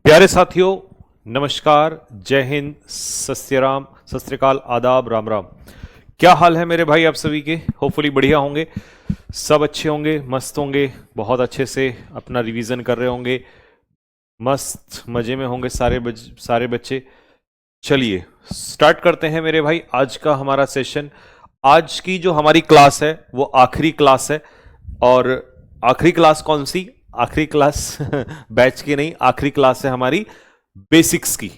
प्यारे साथियों, नमस्कार, जय हिंद, सत श्री राम, सत श्री अकाल, आदाब, राम राम। क्या हाल है मेरे भाई आप सभी के? होपफुली बढ़िया होंगे, सब अच्छे होंगे, मस्त होंगे, बहुत अच्छे से अपना रिवीजन कर रहे होंगे, मस्त मजे में होंगे सारे बच्चे। चलिए स्टार्ट करते हैं मेरे भाई आज का हमारा सेशन। आज की जो हमारी क्लास है वो आखिरी क्लास है। और आखिरी क्लास कौन सी? आखिरी क्लास बैच की नहीं, आखिरी क्लास है हमारी बेसिक्स की।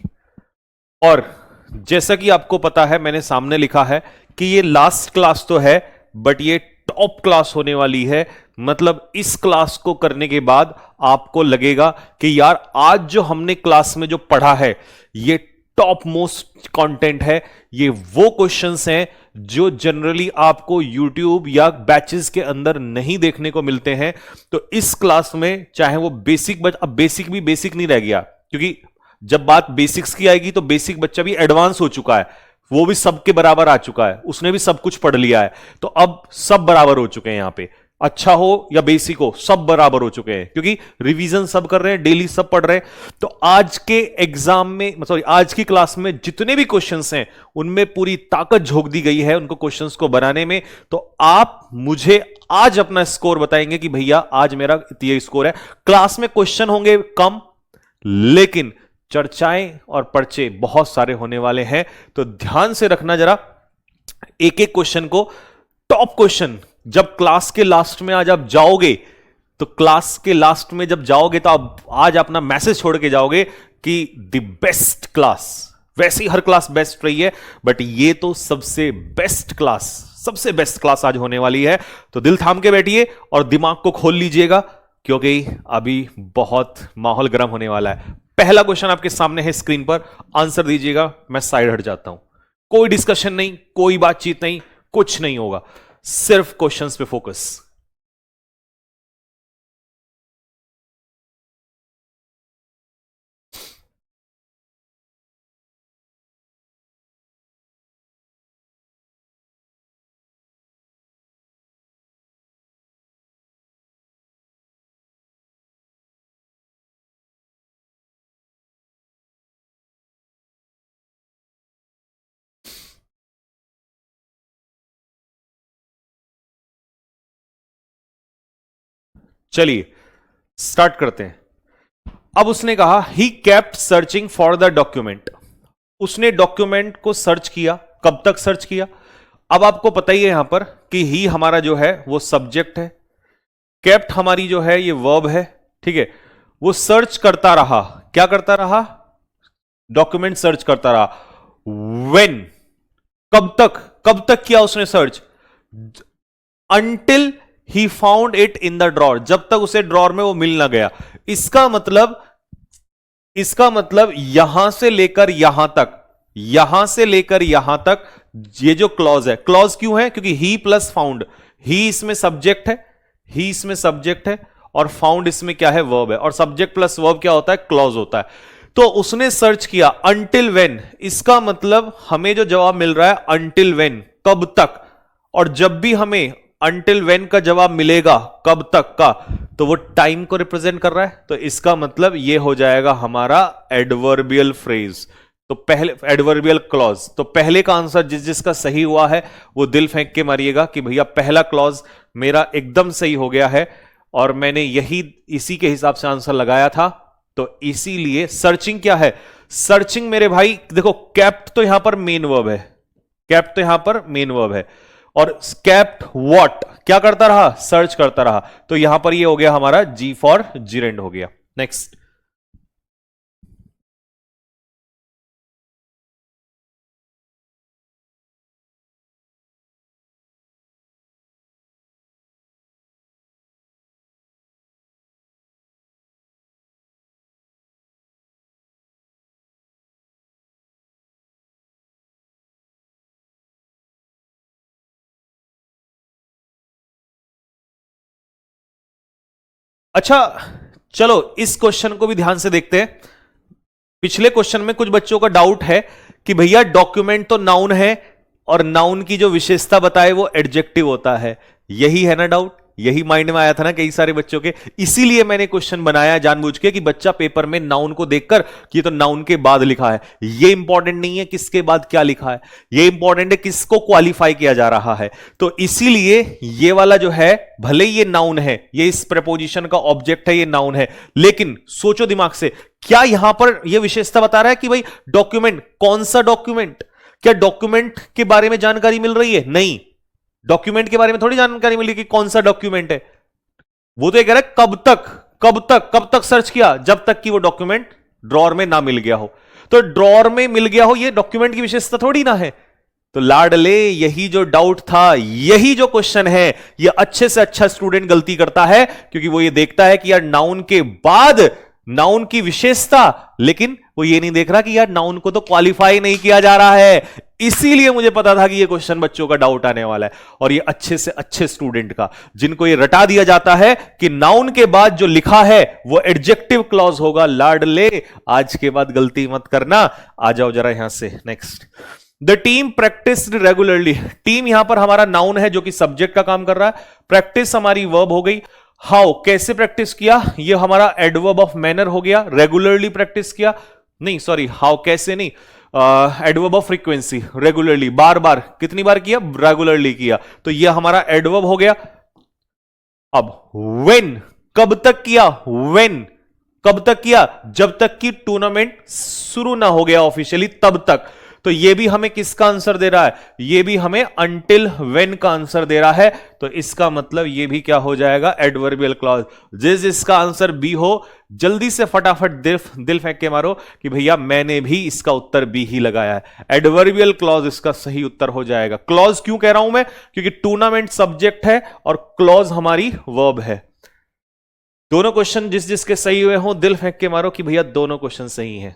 और जैसा कि आपको पता है, मैंने सामने लिखा है कि ये लास्ट क्लास तो है बट ये टॉप क्लास होने वाली है। मतलब इस क्लास को करने के बाद आपको लगेगा कि यार आज जो हमने क्लास में जो पढ़ा है ये टॉप मोस्ट कंटेंट है। ये वो क्वेश्चंस हैं जो जनरली आपको YouTube या बैचेस के अंदर नहीं देखने को मिलते हैं। तो इस क्लास में चाहे वो बेसिक अब बेसिक भी बेसिक नहीं रह गया, क्योंकि जब बात बेसिक्स की आएगी तो बेसिक बच्चा भी एडवांस हो चुका है, वो भी सबके बराबर आ चुका है, उसने भी सब कुछ पढ़ लिया है। तो अब सब बराबर हो चुके हैं, यहां पे अच्छा हो या बेसिक हो सब बराबर हो चुके हैं, क्योंकि रिवीजन सब कर रहे हैं, डेली सब पढ़ रहे हैं। तो आज के एग्जाम में, सॉरी आज की क्लास में जितने भी क्वेश्चंस हैं उनमें पूरी ताकत झोंक दी गई है उनको क्वेश्चंस को बनाने में। तो आप मुझे आज अपना स्कोर बताएंगे कि भैया आज मेरा ये स्कोर है। क्लास में क्वेश्चन होंगे कम, लेकिन चर्चाएं और पर्चे बहुत सारे होने वाले हैं। तो ध्यान से रखना जरा एक एक क्वेश्चन को। टॉप क्वेश्चन जब क्लास के लास्ट में आज आप जाओगे, तो क्लास के लास्ट में जब जाओगे तो आप आज अपना मैसेज छोड़ के जाओगे कि द बेस्ट क्लास। वैसे ही हर क्लास बेस्ट रही है, बट ये तो सबसे बेस्ट क्लास आज होने वाली है। तो दिल थाम के बैठिए और दिमाग को खोल लीजिएगा, क्योंकि अभी बहुत माहौल गर्म होने वाला है। पहला क्वेश्चन आपके सामने है स्क्रीन पर, आंसर दीजिएगा। मैं साइड हट जाता हूं, कोई डिस्कशन नहीं, कोई बातचीत नहीं, कुछ नहीं होगा, सिर्फ क्वेश्चंस पे फोकस। चलिए स्टार्ट करते हैं। अब उसने कहा he kept searching for the document. उसने डॉक्यूमेंट को सर्च किया। कब तक सर्च किया? अब आपको पता ही है यहां पर कि ही हमारा जो है वो सब्जेक्ट है, केप्ट हमारी जो है ये वर्ब है, ठीक है। वो सर्च करता रहा। क्या करता रहा? डॉक्यूमेंट सर्च करता रहा। व्हेन, कब तक किया उसने search? Until he found it in the drawer, जब तक उसे ड्रॉर में वो मिल ना गया। इसका मतलब यहां से लेकर यहां तक ये जो क्लॉज है, क्लॉज क्यों है? क्योंकि ही प्लस फाउंड, ही इसमें सब्जेक्ट है और फाउंड इसमें क्या है? वर्ब है। और सब्जेक्ट प्लस वर्ब क्या होता है? क्लॉज होता है। तो उसने सर्च किया अंटिल व्हेन, इसका मतलब हमें जो जवाब मिल रहा है अंटिल व्हेन, कब तक। और जब भी हमें अंटिल व्हेन का जवाब मिलेगा कब तक का, तो वो टाइम को रिप्रेजेंट कर रहा है। तो इसका मतलब ये हो जाएगा हमारा एडवर्बियल फ्रेज, तो पहले एडवर्बियल क्लॉज। तो पहले का आंसर जिसका सही हुआ है वो दिल फेंक के मारिएगा कि भैया पहला क्लॉज मेरा एकदम सही हो गया है, और मैंने इसी के हिसाब से आंसर लगाया था। तो इसीलिए सर्चिंग क्या है? सर्चिंग मेरे भाई देखो, केप्ट तो यहां पर मेन वर्ब है, और केप्ट व्हाट, क्या करता रहा? सर्च करता रहा। तो यहां पर ये हो गया हमारा जी फॉर जिरेंड हो गया। नेक्स्ट। अच्छा चलो इस क्वेश्चन को भी ध्यान से देखते हैं। पिछले क्वेश्चन में कुछ बच्चों का डाउट है कि भैया डॉक्यूमेंट तो नाउन है और नाउन की जो विशेषता बताए वो एडजेक्टिव होता है, यही है ना डाउट? यही माइंड में आया था ना कई सारे बच्चों के, इसीलिए मैंने क्वेश्चन बनाया जानबूझ के कि बच्चा पेपर में नाउन को देखकर कि ये तो नाउन के बाद लिखा है, ये इंपॉर्टेंट नहीं है किसके बाद क्या लिखा है, ये इंपॉर्टेंट है किसको क्वालिफाई किया जा रहा है। तो इसीलिए ये वाला जो है भले ये नाउन है, ये इस प्रपोजिशन का ऑब्जेक्ट है, ये नाउन है, लेकिन सोचो दिमाग से, क्या यहां पर यह विशेषता बता रहा है कि भाई डॉक्यूमेंट, कौन सा डॉक्यूमेंट, क्या डॉक्यूमेंट के बारे में जानकारी मिल रही है? नहीं, डॉक्यूमेंट के बारे में थोड़ी जानकारी मिली कि कौन सा डॉक्यूमेंट है। वो तो ये कह रहा है कब तक सर्च किया, जब तक कि वो डॉक्यूमेंट ड्रॉर में ना मिल गया हो। तो ड्रॉर में मिल गया हो, ये डॉक्यूमेंट की विशेषता थोड़ी ना है। तो लाडले, यही जो डाउट था, यही जो क्वेश्चन है, ये अच्छे से अच्छा स्टूडेंट गलती करता है, क्योंकि वो ये देखता है कि यार नाउन के बाद नाउन की विशेषता, लेकिन वो ये नहीं देख रहा कि यार नाउन को तो क्वालिफाई नहीं किया जा रहा है। इसीलिए मुझे पता था कि ये क्वेश्चन बच्चों का डाउट आने वाला है, और ये अच्छे से अच्छे स्टूडेंट का, जिनको ये रटा दिया जाता है कि नाउन के बाद जो लिखा है वो एडजेक्टिव क्लॉज होगा। लाडले, आज के बाद गलती मत करना। आ जाओ जरा यहां से, next. The team practised regularly. Team यहां पर हमारा नाउन है जो कि सब्जेक्ट का काम कर रहा है, प्रैक्टिस हमारी वर्ब हो गई। हाउ, कैसे प्रैक्टिस किया, ये हमारा एडवर्ब ऑफ मैनर हो गया। रेगुलरली प्रैक्टिस किया, नहीं सॉरी, हाउ कैसे नहीं, एडवर्ब ऑफ फ्रीक्वेंसी, रेगुलरली, बार बार, कितनी बार किया, रेगुलरली किया, तो ये हमारा एडवर्ब हो गया। अब व्हेन, कब तक किया, व्हेन कब तक किया, जब तक कि टूर्नामेंट शुरू ना हो गया ऑफिशियली, तब तक। तो ये भी हमें किसका आंसर दे रहा है, ये भी हमें अंटिल व्हेन का आंसर दे रहा है। तो इसका मतलब ये भी क्या हो जाएगा, एडवर्बियल क्लॉज। जिसका आंसर बी हो, जल्दी से फटाफट दिल फेंक के मारो कि भैया मैंने भी इसका उत्तर बी ही लगाया है। एडवर्बियल क्लॉज इसका सही उत्तर हो जाएगा। क्लॉज क्यों कह रहा हूं मैं, क्योंकि टूर्नामेंट सब्जेक्ट है और क्लॉज हमारी वर्ब है। दोनों क्वेश्चन जिसके सही हुए हो, दिल फेंक के मारो कि भैया दोनों क्वेश्चन सही हैं।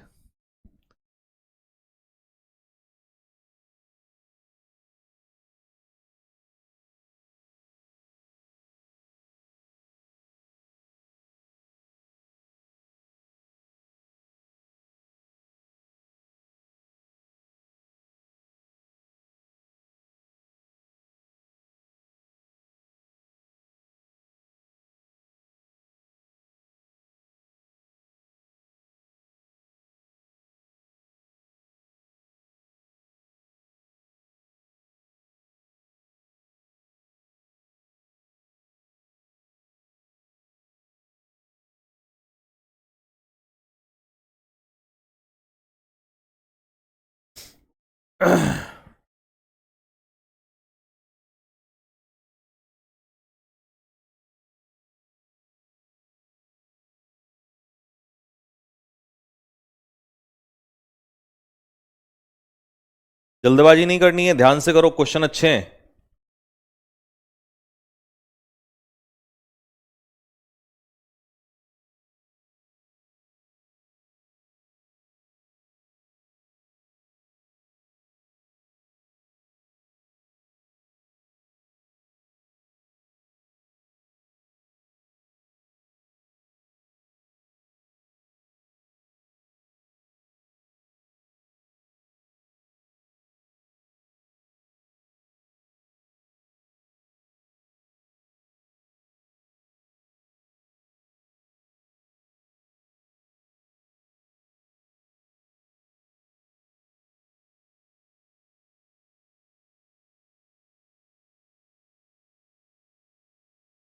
जल्दबाजी नहीं करनी है, ध्यान से करो, क्वेश्चन अच्छे हैं।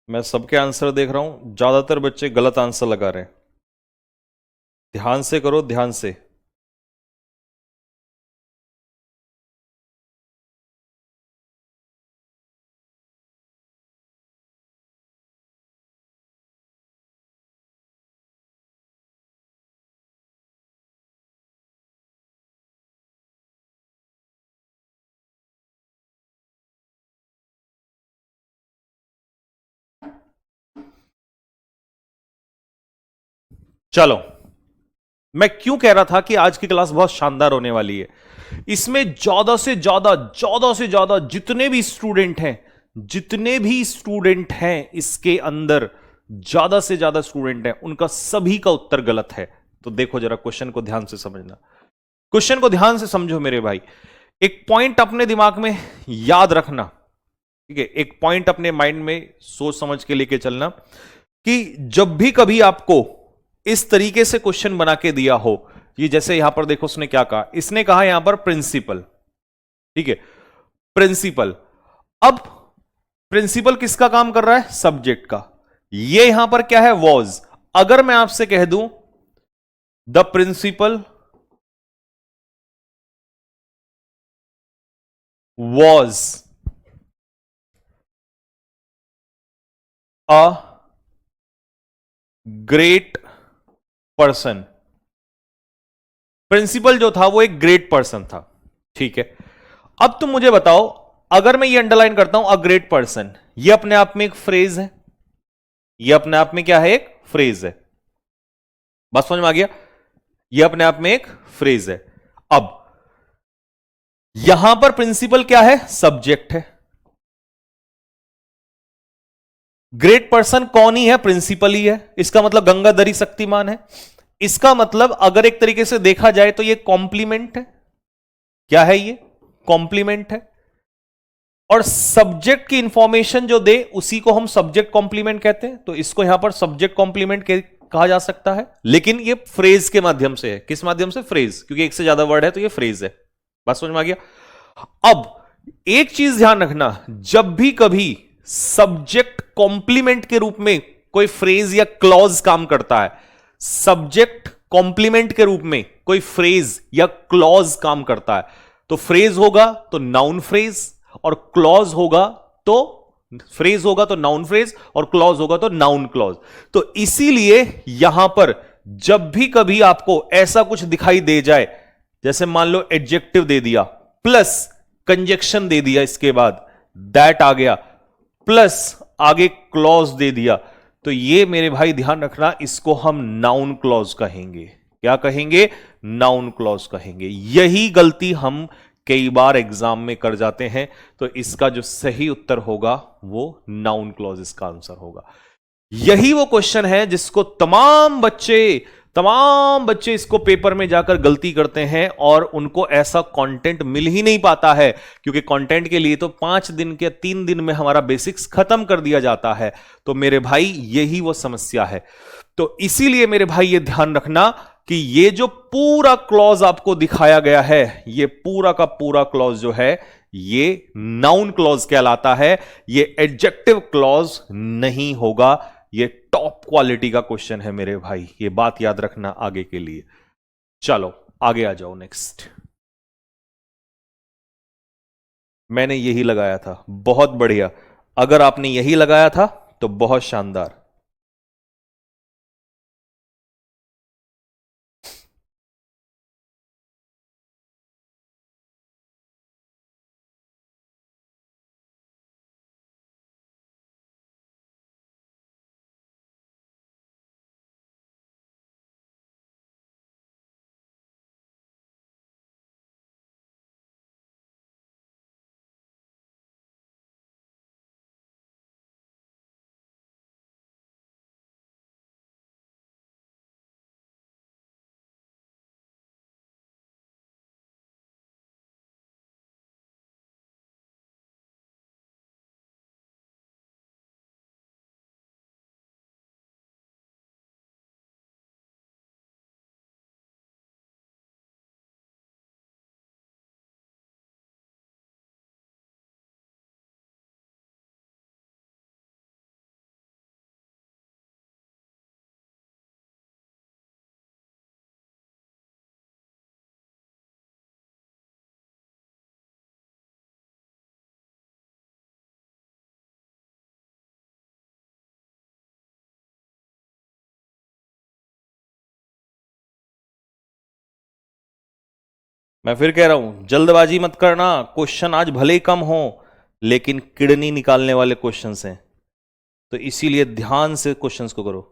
मैं सबके आंसर देख रहा हूं, ज्यादातर बच्चे गलत आंसर लगा रहे हैं। ध्यान से करो, ध्यान से। चलो, मैं क्यों कह रहा था कि आज की क्लास बहुत शानदार होने वाली है। इसमें ज्यादा से ज्यादा जितने भी स्टूडेंट हैं, जितने भी स्टूडेंट हैं इसके अंदर, ज्यादा से ज्यादा स्टूडेंट हैं, उनका सभी का उत्तर गलत है। तो देखो जरा, क्वेश्चन को ध्यान से समझना, क्वेश्चन को ध्यान से समझो मेरे भाई। एक पॉइंट अपने दिमाग में याद रखना, ठीक है, एक पॉइंट अपने माइंड में सोच समझ के लेके चलना कि जब भी कभी आपको इस तरीके से क्वेश्चन बना के दिया हो, ये जैसे यहां पर देखो उसने क्या कहा, इसने कहा यहां पर प्रिंसिपल, ठीक है, प्रिंसिपल। अब प्रिंसिपल किसका काम कर रहा है? सब्जेक्ट का। ये यहां पर क्या है? वॉज। अगर मैं आपसे कह दूं the principal was a great person, principal जो था वो एक ग्रेट पर्सन था, ठीक है। अब तुम मुझे बताओ, अगर मैं ये अंडरलाइन करता हूं अ ग्रेट पर्सन, ये अपने आप में एक फ्रेज है, ये अपने आप में क्या है? एक फ्रेज है। बात समझ में आ गया? ये अपने आप में एक फ्रेज है। अब यहां पर प्रिंसिपल क्या है? सब्जेक्ट है। ग्रेट पर्सन कौन ही है? प्रिंसिपल ही है। इसका मतलब गंगाधरी शक्तिमान है। इसका मतलब अगर एक तरीके से देखा जाए तो ये कॉम्प्लीमेंट है। क्या है ये? कॉम्प्लीमेंट है। और सब्जेक्ट की इंफॉर्मेशन जो दे उसी को हम सब्जेक्ट कॉम्प्लीमेंट कहते हैं, तो इसको यहां पर सब्जेक्ट कॉम्प्लीमेंट कहा जा सकता है, लेकिन ये फ्रेज के माध्यम से है। किस माध्यम से? फ्रेज, क्योंकि एक से ज्यादा वर्ड है तो ये फ्रेज है। बात समझ में आ गया? अब एक चीज ध्यान रखना, जब भी कभी सब्जेक्ट कॉम्प्लीमेंट के रूप में कोई फ्रेज या क्लॉज काम करता है, सब्जेक्ट कॉम्प्लीमेंट के रूप में कोई फ्रेज या क्लॉज काम करता है, तो फ्रेज होगा तो नाउन फ्रेज, और क्लॉज होगा तो फ्रेज होगा तो नाउन फ्रेज, और क्लॉज होगा तो नाउन क्लॉज। तो इसीलिए यहां पर जब भी कभी आपको ऐसा कुछ दिखाई दे जाए, जैसे मान लो एडजेक्टिव दे दिया प्लस कंजक्शन दे दिया, इसके बाद दैट आ गया, प्लस आगे क्लॉज दे दिया, तो ये मेरे भाई ध्यान रखना, इसको हम नाउन क्लॉज कहेंगे। क्या कहेंगे? नाउन क्लॉज कहेंगे। यही गलती हम कई बार एग्जाम में कर जाते हैं, तो इसका जो सही उत्तर होगा वो नाउन क्लॉज इसका आंसर होगा। यही वो क्वेश्चन है जिसको तमाम बच्चे इसको पेपर में जाकर गलती करते हैं, और उनको ऐसा कंटेंट मिल ही नहीं पाता है, क्योंकि कंटेंट के लिए तो 5 दिन के 3 दिन में हमारा बेसिक्स खत्म कर दिया जाता है। तो मेरे भाई यही वो समस्या है। तो इसीलिए मेरे भाई ये ध्यान रखना कि ये जो पूरा क्लॉज आपको दिखाया गया है, ये पूरा का पूरा क्लॉज जो है ये नाउन क्लॉज कहलाता है, ये एडजेक्टिव क्लॉज नहीं होगा। ये टॉप क्वालिटी का क्वेश्चन है मेरे भाई, ये बात याद रखना आगे के लिए। चलो आगे आ जाओ, नेक्स्ट। मैंने यही लगाया था, बहुत बढ़िया। अगर आपने यही लगाया था तो बहुत शानदार। मैं फिर कह रहा हूं, जल्दबाजी मत करना। क्वेश्चन आज भले ही कम हो, लेकिन किडनी निकालने वाले क्वेश्चंस हैं, तो इसीलिए ध्यान से क्वेश्चंस को करो।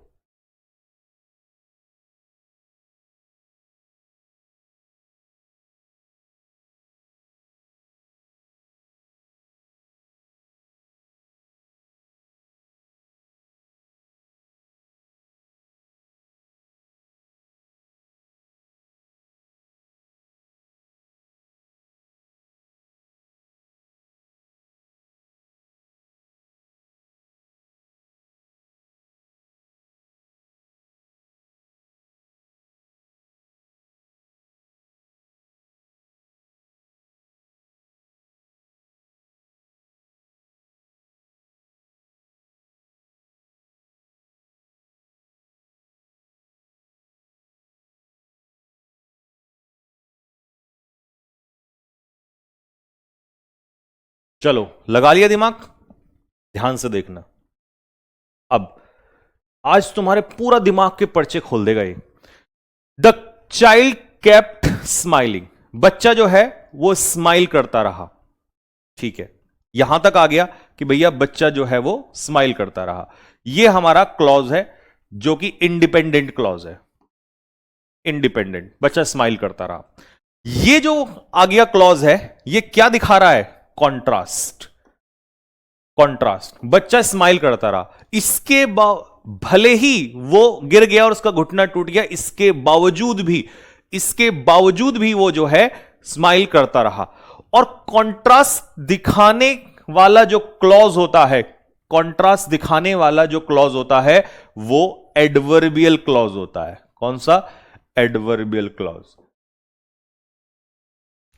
चलो लगा लिया दिमाग, ध्यान से देखना। अब आज तुम्हारे पूरा दिमाग के पर्चे खोल देगा ये। द चाइल्ड केप्ट स्माइलिंग, बच्चा जो है वो स्माइल करता रहा। ठीक है, यहां तक आ गया कि भैया बच्चा जो है वो स्माइल करता रहा। ये हमारा क्लॉज है जो कि इंडिपेंडेंट क्लॉज है। इंडिपेंडेंट, बच्चा स्माइल करता रहा। ये जो आ गया क्लॉज है, ये क्या दिखा रहा है? कॉन्ट्रास्ट। कॉन्ट्रास्ट, बच्चा स्माइल करता रहा, इसके भले ही वो गिर गया और उसका घुटना टूट गया, इसके बावजूद भी वो जो है स्माइल करता रहा। और कॉन्ट्रास्ट दिखाने वाला जो क्लॉज होता है, कॉन्ट्रास्ट दिखाने वाला जो क्लॉज होता है वो एडवर्बियल क्लॉज होता है। कौन सा? Adverbial clause.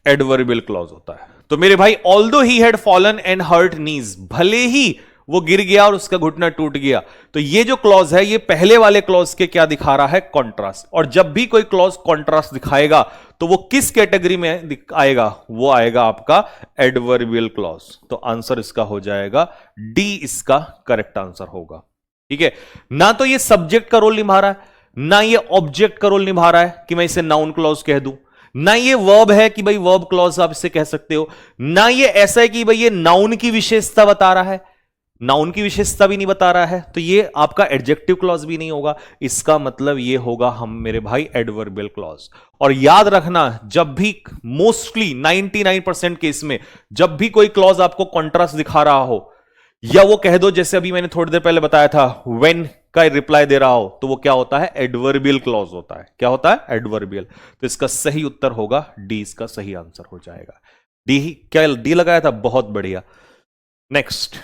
एडवर्बियल क्लॉज होता है। तो मेरे भाई, although he had fallen and hurt knees, भले ही वो गिर गया और उसका घुटना टूट गया, तो ये जो क्लॉज है ये पहले वाले क्लॉज के क्या दिखा रहा है? कॉन्ट्रास्ट। और जब भी कोई क्लॉज कॉन्ट्रास्ट दिखाएगा तो वो किस कैटेगरी में आएगा? वो आएगा आपका एडवर्बियल क्लॉज। तो आंसर इसका हो जाएगा डी, इसका करेक्ट आंसर होगा। ठीक है, ना तो ये सब्जेक्ट का रोल निभा रहा है, ना ये ऑब्जेक्ट का रोल निभा रहा है कि मैं इसे नाउन क्लॉज कह दूं, ना ये वर्ब है कि भाई वर्ब क्लॉज आप इसे कह सकते हो, ना ये ऐसा है कि भाई ये नाउन की विशेषता बता रहा है, नाउन की विशेषता भी नहीं बता रहा है, तो ये आपका एडजेक्टिव क्लॉज भी नहीं होगा। इसका मतलब ये होगा हम मेरे भाई एडवर्बियल क्लॉज। और याद रखना, जब भी मोस्टली 99% केस में जब भी कोई क्लॉज आपको कॉन्ट्रास्ट दिखा रहा हो, या वो कह दो जैसे अभी मैंने थोड़ी देर पहले बताया था व्हेन का रिप्लाई दे रहा हो, तो वो क्या होता है? एडवर्बियल क्लॉज होता है। क्या होता है? एडवर्बियल। तो इसका सही उत्तर होगा डी, इसका सही आंसर हो जाएगा डी। क्या डी लगाया था? बहुत बढ़िया। नेक्स्ट,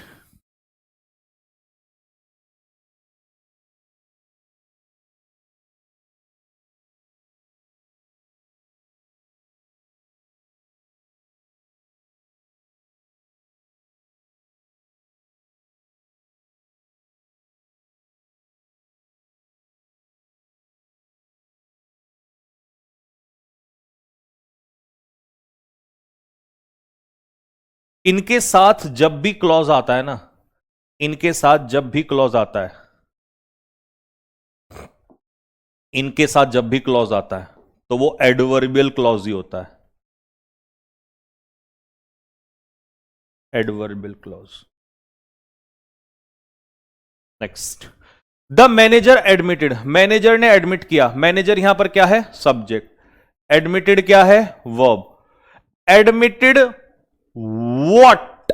इनके साथ जब भी क्लॉज आता है ना, इनके साथ जब भी क्लॉज आता है, इनके साथ जब भी क्लॉज आता है तो वो एडवर्बियल क्लॉज ही होता है। Adverbial clause. Next, the manager admitted, manager ने एडमिट किया। मैनेजर यहां पर क्या है? सब्जेक्ट। एडमिटेड क्या है? वर्ब। Admitted what?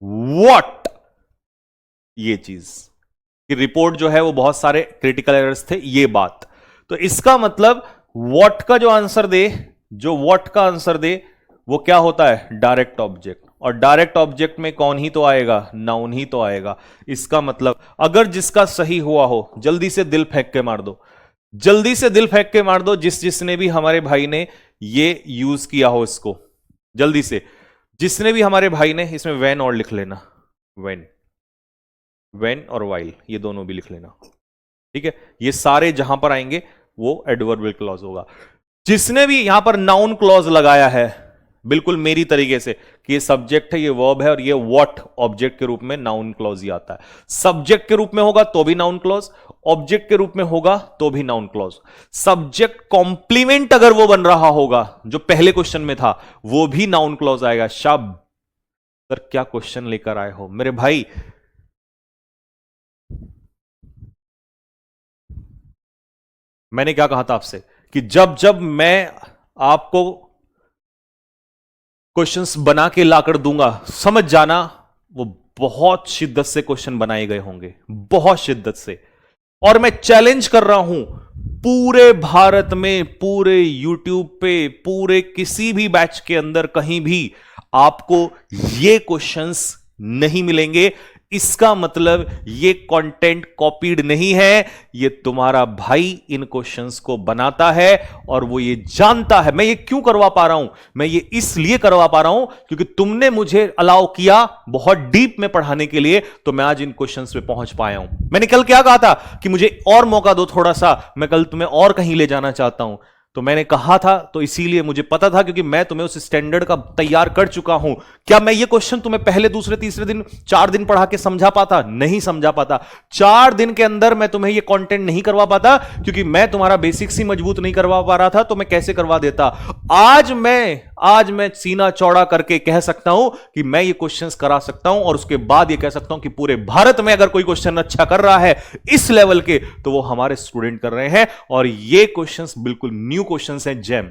व्हाट? ये चीज कि रिपोर्ट जो है वो बहुत सारे क्रिटिकल एरर्स थे, ये बात। तो इसका मतलब व्हाट का जो आंसर दे, जो व्हाट का आंसर दे वो क्या होता है? Direct object. और डायरेक्ट ऑब्जेक्ट में कौन ही तो आएगा? नाउन ही तो आएगा। इसका मतलब अगर जिसका सही हुआ हो, जल्दी से दिल फेंक के मार दो, जल्दी से दिल फेंक के मार दो जिसने भी हमारे भाई ने ये यूज किया हो इसको, जल्दी से जिसने भी हमारे भाई ने, इसमें वेन और लिख लेना, वेन, वेन और वाइल ये दोनों भी लिख लेना। ठीक है, ये सारे जहां पर आएंगे वो एडवर्बियल क्लॉज होगा। जिसने भी यहां पर नाउन क्लॉज लगाया है बिल्कुल मेरी तरीके से कि ये सब्जेक्ट है, ये वर्ब है और ये व्हाट ऑब्जेक्ट के रूप में, नाउन क्लॉज ही आता है। सब्जेक्ट के रूप में होगा तो भी नाउन क्लॉज, ऑब्जेक्ट के रूप में होगा तो भी नाउन क्लॉज। सब्जेक्ट कॉम्प्लीमेंट अगर वो बन रहा होगा जो पहले क्वेश्चन में था, वो भी नाउन क्लॉज आएगा। शब सर क्या क्वेश्चन लेकर आए हो मेरे भाई। मैंने क्या कहा था आपसे कि जब जब मैं आपको क्वेश्चंस बना के लाकर दूंगा, समझ जाना वो बहुत शिद्दत से क्वेश्चन बनाए गए होंगे, बहुत शिद्दत से। और मैं चैलेंज कर रहा हूं पूरे भारत में, पूरे यूट्यूब पे, पूरे किसी भी बैच के अंदर कहीं भी आपको ये क्वेश्चंस नहीं मिलेंगे। इसका मतलब ये कंटेंट कॉपीड नहीं है, ये तुम्हारा भाई इन क्वेश्चंस को बनाता है और वो ये जानता है। मैं ये क्यों करवा पा रहा हूं? मैं ये इसलिए करवा पा रहा हूं क्योंकि तुमने मुझे अलाउ किया बहुत डीप में पढ़ाने के लिए, तो मैं आज इन क्वेश्चंस पे पहुंच पाया हूं। मैंने कल क्या कहा था कि मुझे और मौका दो थोड़ा सा, मैं कल तुम्हें और कहीं ले जाना चाहता हूं। तो मैंने कहा था, तो इसीलिए मुझे पता था, क्योंकि मैं तुम्हें उस स्टैंडर्ड का तैयार कर चुका हूं। क्या मैं ये क्वेश्चन तुम्हें पहले दूसरे तीसरे दिन 4 दिन पढ़ा के समझा पाता? नहीं समझा पाता। 4 दिन के अंदर मैं तुम्हें ये कंटेंट नहीं करवा पाता, क्योंकि मैं तुम्हारा बेसिक्स ही मजबूत नहीं करवा पा रहा था, तो मैं कैसे करवा देता। आज मैं सीना चौड़ा करके कह सकता हूं कि मैं ये क्वेश्चंस करा सकता हूं, और उसके बाद ये कह सकता हूं कि पूरे भारत में अगर कोई क्वेश्चन अच्छा कर रहा है इस लेवल के, तो वो हमारे स्टूडेंट कर रहे हैं। और ये क्वेश्चंस बिल्कुल न्यू क्वेश्चंस हैं जैम।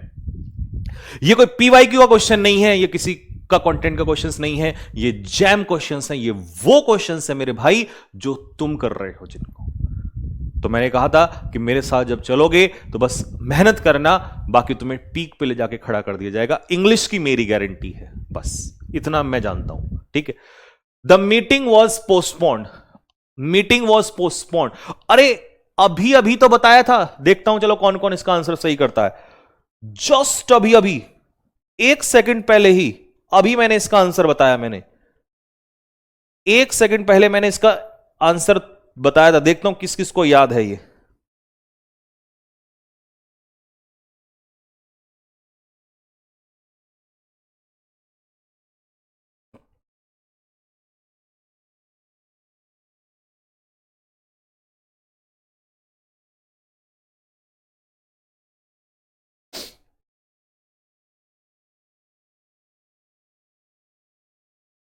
ये कोई पीवाईक्यू का क्वेश्चन नहीं है, ये किसी का कंटेंट का क्वेश्चंस नहीं है, ये जैम क्वेश्चंस हैं। ये वो क्वेश्चंस हैं मेरे भाई जो तुम कर रहे हो जिनको। तो मैंने कहा था कि मेरे साथ जब चलोगे तो बस मेहनत करना, बाकी तुम्हें पीक पे ले जाके खड़ा कर दिया जाएगा। इंग्लिश की मेरी गारंटी है, बस इतना मैं जानता हूं, ठीक है। The meeting was postponed. Meeting was postponed, अरे अभी अभी तो बताया था। देखता हूं चलो कौन कौन इसका आंसर सही करता है। जस्ट अभी अभी 1 सेकंड पहले ही, अभी मैंने इसका आंसर बताया। मैंने 1 सेकंड पहले मैंने इसका आंसर बताया था। देखता हूं किस किस को याद है ये।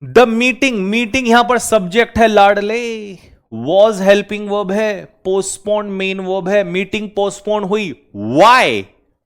द मीटिंग, मीटिंग यहां पर सब्जेक्ट है लाडले। वॉज हेल्पिंग वर्ब है, पोस्टपोन मेन वर्ब है। मीटिंग पोस्टपोन हुई, why?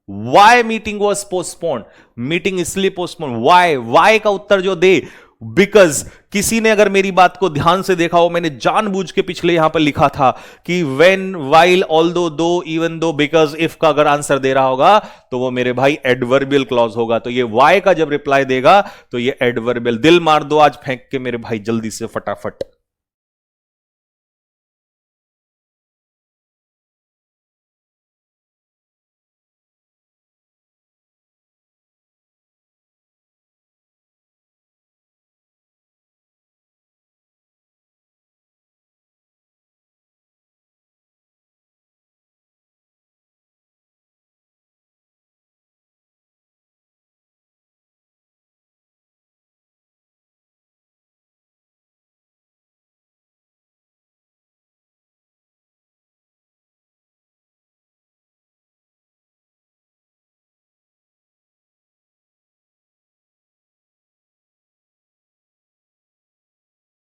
Why meeting was postpone? Meeting इसलिए पोस्टपोन, वाई? वाई का उत्तर जो दे, बिकॉज। किसी ने अगर मेरी बात को ध्यान से देखा हो, मैंने जानबूझ के पिछले यहां पर लिखा था कि व्हेन, व्हाइल, ऑल्दो, दो, इवन दो, बिकॉज, इफ का अगर आंसर दे रहा होगा तो वो मेरे भाई एडवर्बियल क्लॉज होगा। तो ये वाई का जब रिप्लाई देगा तो ये एडवर्बियल। दिल मार दो आज फेंक के मेरे भाई, जल्दी से फटाफट।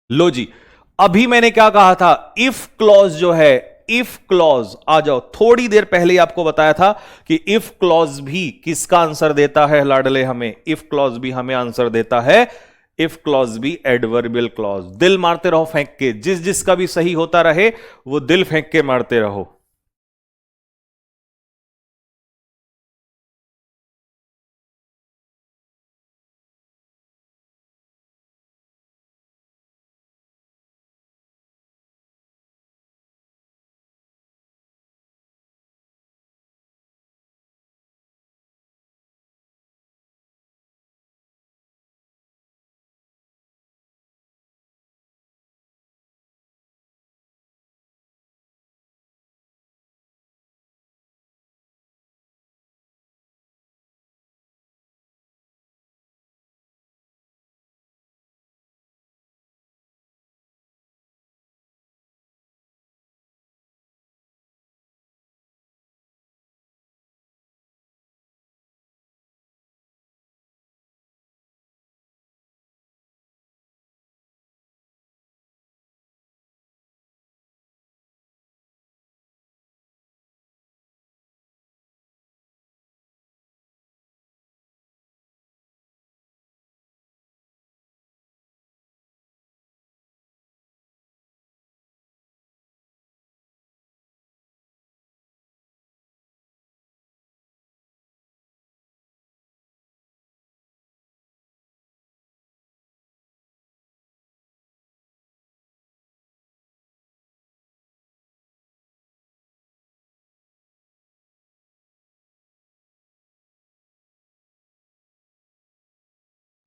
लो जी, अभी मैंने क्या कहा था? इफ क्लॉज जो है, इफ क्लॉज, आ जाओ, थोड़ी देर पहले ही आपको बताया था कि इफ क्लॉज भी किसका आंसर देता है लाडले? हमें इफ क्लॉज भी हमें आंसर देता है। इफ क्लॉज भी एडवर्बियल क्लॉज। दिल मारते रहो फेंक के, जिस जिसका भी सही होता रहे वो दिल फेंक के मारते रहो।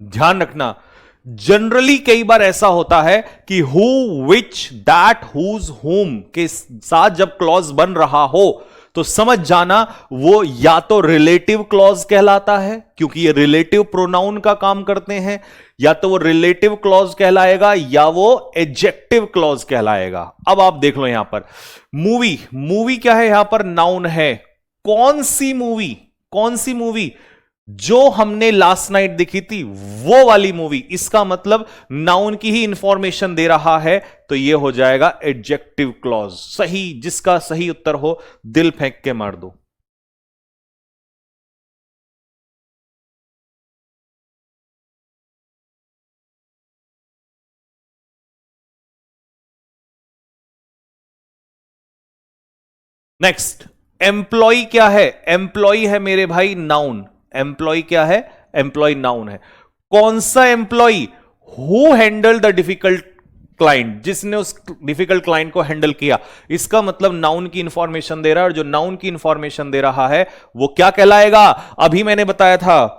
ध्यान रखना, जनरली कई बार ऐसा होता है कि हु, विच, दैट, हुज, हुम के साथ जब क्लॉज बन रहा हो तो समझ जाना वो या तो रिलेटिव क्लॉज कहलाता है क्योंकि ये रिलेटिव प्रोनाउन का काम करते हैं, या तो वो रिलेटिव क्लॉज कहलाएगा या वो एडजेक्टिव क्लॉज कहलाएगा। अब आप देख लो यहां पर मूवी, मूवी क्या है यहां पर? नाउन है। कौन सी मूवी? कौन सी मूवी? जो हमने लास्ट नाइट देखी थी वो वाली मूवी। इसका मतलब नाउन की ही इंफॉर्मेशन दे रहा है, तो ये हो जाएगा एडजेक्टिव क्लॉज। सही, जिसका सही उत्तर हो दिल फेंक के मार दो। नेक्स्ट, एम्प्लॉय क्या है? एम्प्लॉय है मेरे भाई नाउन। एम्प्लॉय क्या है? एम्प्लॉय नाउन है। कौन सा employee? Who handle the difficult client, जिसने उस डिफिकल्ट क्लाइंट को हैंडल किया। इसका मतलब नाउन की इंफॉर्मेशन दे रहा है, और जो नाउन की इंफॉर्मेशन दे रहा है वो क्या कहलाएगा? अभी मैंने बताया था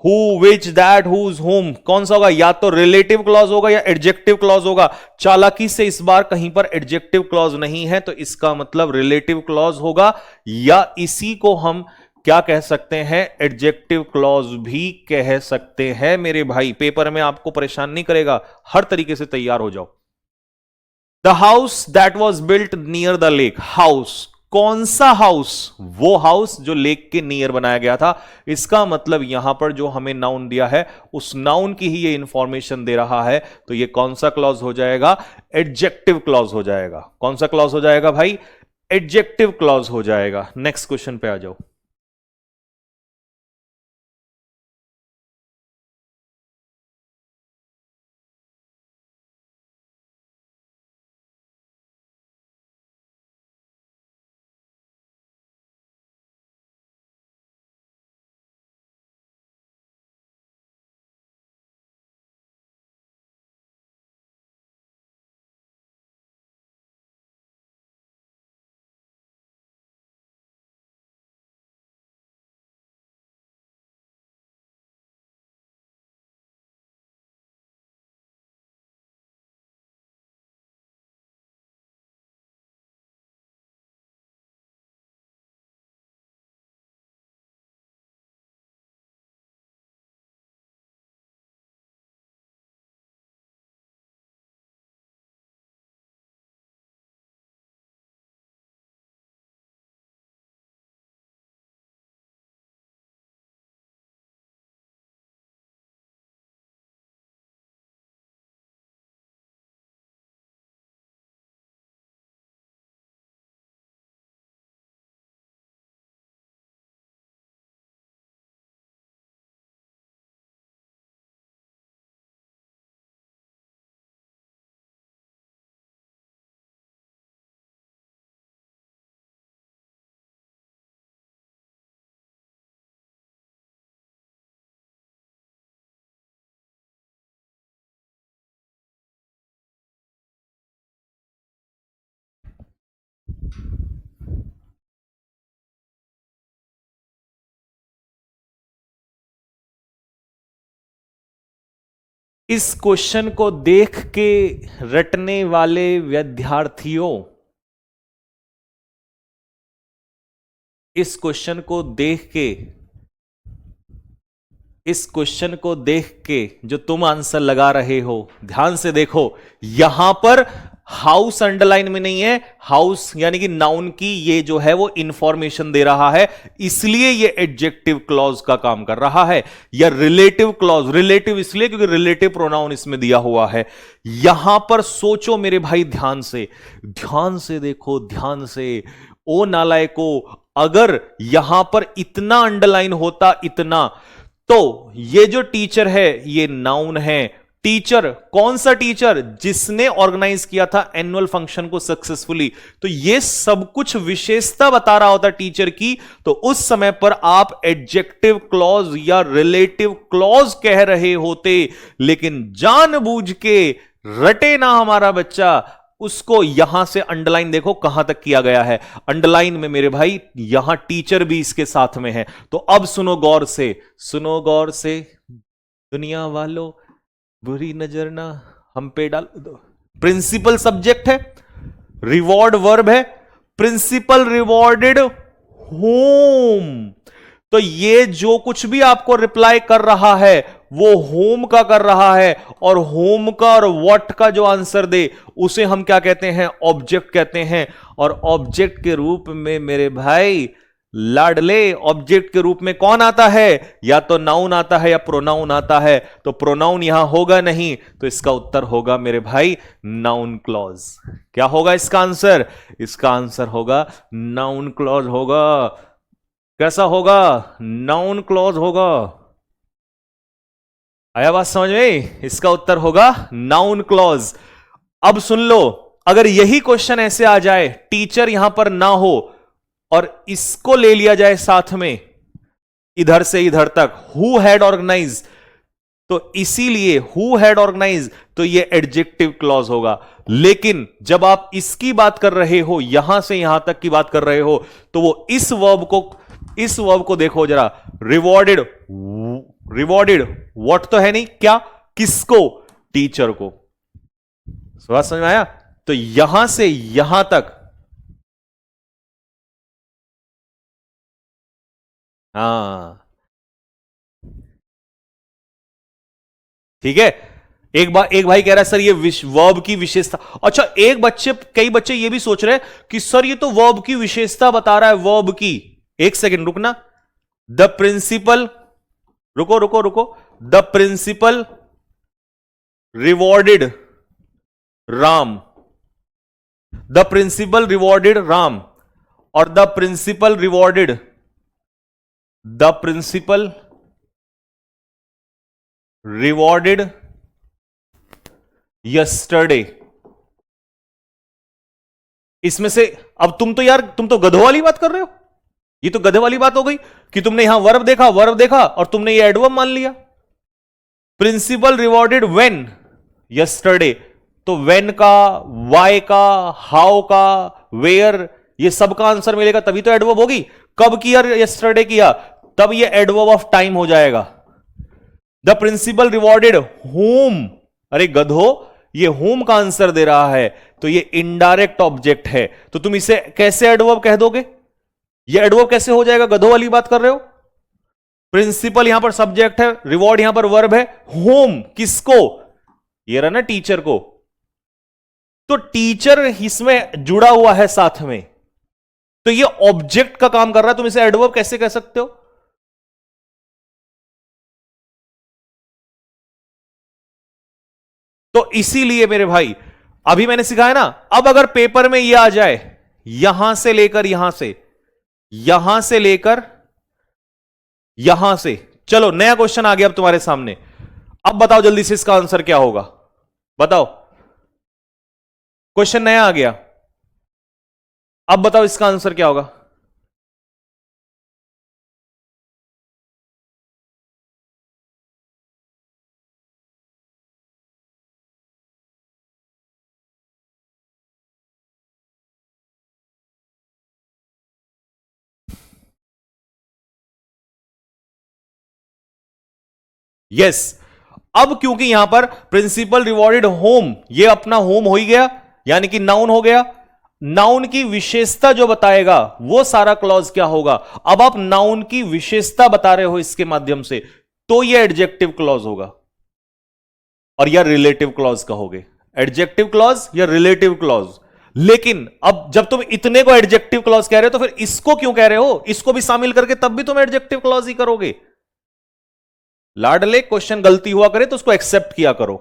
हु, विच, दैट, हुज, हुम। कौन सा होगा? या तो रिलेटिव क्लॉज होगा या एडजेक्टिव क्लॉज होगा। चालाकी से इस बार कहीं पर एडजेक्टिव क्लॉज नहीं है, तो इसका मतलब रिलेटिव क्लॉज होगा, या इसी को हम क्या कह सकते हैं? एडजेक्टिव क्लॉज भी कह सकते हैं मेरे भाई। पेपर में आपको परेशान नहीं करेगा, हर तरीके से तैयार हो जाओ। The house that was built near the lake. House, कौन सा हाउस? वो हाउस जो लेक के नियर बनाया गया था। इसका मतलब यहां पर जो हमें नाउन दिया है उस नाउन की ही ये इंफॉर्मेशन दे रहा है, तो ये कौन सा क्लॉज हो जाएगा? एडजेक्टिव क्लॉज हो जाएगा। कौन सा क्लॉज हो जाएगा भाई? एडजेक्टिव क्लॉज हो जाएगा। नेक्स्ट क्वेश्चन पे आ जाओ। इस क्वेश्चन को देख के रटने वाले विद्यार्थियों, इस क्वेश्चन को देख के, इस क्वेश्चन को देख के जो तुम आंसर लगा रहे हो, ध्यान से देखो। यहां पर हाउस अंडरलाइन में नहीं है। हाउस यानी कि नाउन की ये जो है वो इंफॉर्मेशन दे रहा है, इसलिए ये एडजेक्टिव क्लॉज का काम कर रहा है। या रिलेटिव क्लॉज, रिलेटिव इसलिए क्योंकि रिलेटिव प्रोनाउन इसमें दिया हुआ है। यहां पर सोचो मेरे भाई, ध्यान से, ध्यान से देखो, ध्यान से। ओ नालायको, अगर यहां पर इतना अंडरलाइन होता, इतना, तो ये जो टीचर है ये नाउन है। टीचर, कौन सा टीचर? जिसने ऑर्गेनाइज किया था एनुअल फंक्शन को सक्सेसफुली। तो ये सब कुछ विशेषता बता रहा होता टीचर की, तो उस समय पर आप एडजेक्टिव क्लॉज या रिलेटिव क्लॉज कह रहे होते। लेकिन जानबूझ के रटे ना हमारा बच्चा, उसको यहां से अंडरलाइन देखो कहां तक किया गया है। अंडरलाइन में मेरे भाई यहां टीचर भी इसके साथ में है। तो अब सुनो गौर से, सुनो गौर से, दुनिया वालों बुरी नजर ना हम पे डाल दो। प्रिंसिपल सब्जेक्ट है, रिवॉर्ड वर्ब है, प्रिंसिपल रिवॉर्डेड होम। तो ये जो कुछ भी आपको रिप्लाई कर रहा है वो होम का कर रहा है, और होम का और व्हाट का जो आंसर दे उसे हम क्या कहते हैं? ऑब्जेक्ट कहते हैं। और ऑब्जेक्ट के रूप में मेरे भाई लाडले, ऑब्जेक्ट के रूप में कौन आता है? या तो नाउन आता है या प्रोनाउन आता है। तो प्रोनाउन यहां होगा नहीं, तो इसका उत्तर होगा मेरे भाई नाउन क्लॉज। क्या होगा इसका आंसर? इसका आंसर होगा नाउन क्लॉज होगा। कैसा होगा? नाउन क्लॉज होगा। आया बात समझ में? इसका उत्तर होगा नाउन क्लॉज। अब सुन लो, अगर यही क्वेश्चन ऐसे आ जाए, टीचर यहां पर ना हो और इसको ले लिया जाए साथ में, इधर से इधर तक, हु हैड ऑर्गेनाइज, तो इसीलिए हु हैड ऑर्गेनाइज, तो ये एडजेक्टिव क्लॉज होगा। लेकिन जब आप इसकी बात कर रहे हो, यहां से यहां तक की बात कर रहे हो, तो वो इस वर्ब को देखो जरा, रिवॉर्डेड। रिवॉर्डेड व्हाट तो है नहीं, क्या? किसको? टीचर को। बात समझ में आया? तो यहां से यहां तक, हाँ ठीक है। एक भाई कह रहा है सर ये वर्ब की विशेषता। अच्छा, कई बच्चे ये भी सोच रहे हैं कि सर ये तो वर्ब की विशेषता बता रहा है, वर्ब की। एक सेकंड रुकना। द प्रिंसिपल, रुको रुको रुको, the principal rewarded Ram, the principal rewarded Ram, और the principal rewarded, the principal rewarded yesterday. इसमें से अब तुम तो गधों वाली बात कर रहे हो। ये तो गधे वाली बात हो गई कि तुमने यहां वर्ब देखा और तुमने ये एडवर्ब मान लिया। प्रिंसिपल रिवॉर्डेड व्हेन यस्टरडे, तो व्हेन का, वाई का, हाउ का, वेयर, ये सब का आंसर मिलेगा तभी तो एडवर्ब होगी। कब किया? यस्टरडे किया, तब ये एडवर्ब ऑफ टाइम हो जाएगा। द प्रिंसिपल रिवॉर्डेड होम, अरे गधो, ये होम का आंसर दे रहा है, तो ये इनडायरेक्ट ऑब्जेक्ट है। तो तुम इसे कैसे एडवर्ब कह दोगे? ये एडवर्ब कैसे हो जाएगा? गधो वाली बात कर रहे हो। प्रिंसिपल यहां पर सब्जेक्ट है, रिवॉर्ड यहां पर वर्ब है, होम किसको? ये रहा ना टीचर को। तो टीचर इसमें जुड़ा हुआ है साथ में, तो ये ऑब्जेक्ट का काम कर रहा है। तुम इसे एडवर्ब कैसे कह सकते हो? तो इसीलिए मेरे भाई, अभी मैंने सिखाया ना, अब अगर पेपर में यह आ जाए, यहां से लेकर यहां से, चलो नया क्वेश्चन आ गया अब तुम्हारे सामने। अब बताओ जल्दी से इसका आंसर क्या होगा? बताओ, क्वेश्चन नया आ गया, अब बताओ इसका आंसर क्या होगा? यस। अब क्योंकि यहां पर प्रिंसिपल रिवॉर्डेड होम, ये अपना होम हो ही गया, यानी कि नाउन हो गया। नाउन की विशेषता जो बताएगा वो सारा क्लॉज क्या होगा? अब आप नाउन की विशेषता बता रहे हो इसके माध्यम से, तो ये एडजेक्टिव क्लॉज होगा, और या रिलेटिव क्लॉज कहोगे। एडजेक्टिव क्लॉज या रिलेटिव क्लॉज। लेकिन अब जब तुम इतने को एडजेक्टिव क्लॉज कह रहे हो, तो फिर इसको क्यों कह रहे हो? इसको भी शामिल करके तब भी तुम एडजेक्टिव क्लॉज ही करोगे। लाडले, क्वेश्चन गलती हुआ करे तो उसको एक्सेप्ट किया करो।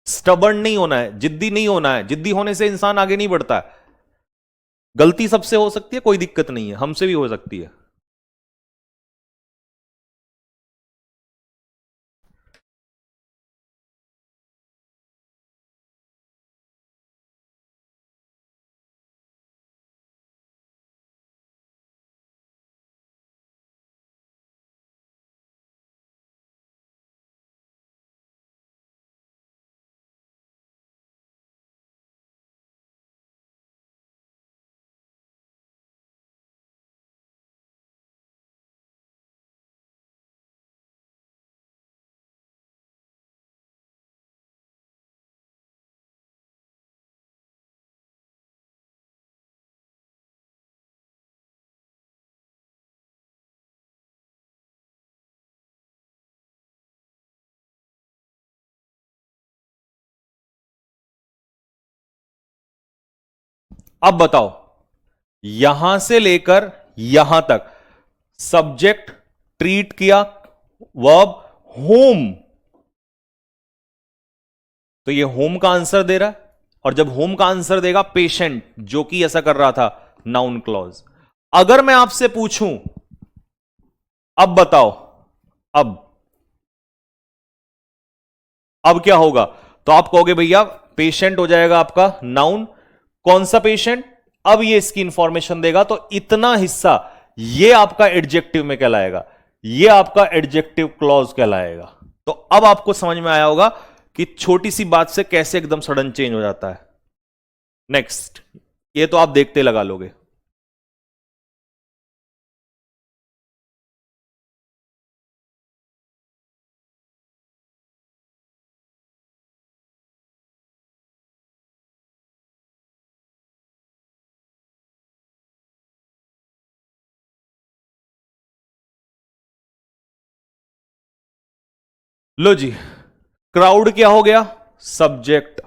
स्टबर्न नहीं होना है, जिद्दी नहीं होना है। जिद्दी होने से इंसान आगे नहीं बढ़ता है। गलती सबसे हो सकती है, कोई दिक्कत नहीं है, हमसे भी हो सकती है। अब बताओ, यहां से लेकर यहां तक सब्जेक्ट ट्रीट किया, वर्ब होम, तो ये होम का आंसर दे रहा है। और जब होम का आंसर देगा पेशेंट, जो कि ऐसा कर रहा था, नाउन क्लॉज। अगर मैं आपसे पूछूं, अब बताओ, अब अब क्या होगा, तो आप कहोगे भैया पेशेंट हो जाएगा आपका नाउन। कौन सा पेशेंट, अब ये इसकी इंफॉर्मेशन देगा, तो इतना हिस्सा ये आपका एडजेक्टिव में कहलाएगा, ये आपका एडजेक्टिव क्लॉज कहलाएगा। तो अब आपको समझ में आया होगा कि छोटी सी बात से कैसे एकदम सडन चेंज हो जाता है। नेक्स्ट, ये तो आप देखते लगा लोगे। लो जी, क्राउड क्या हो गया, सब्जेक्ट।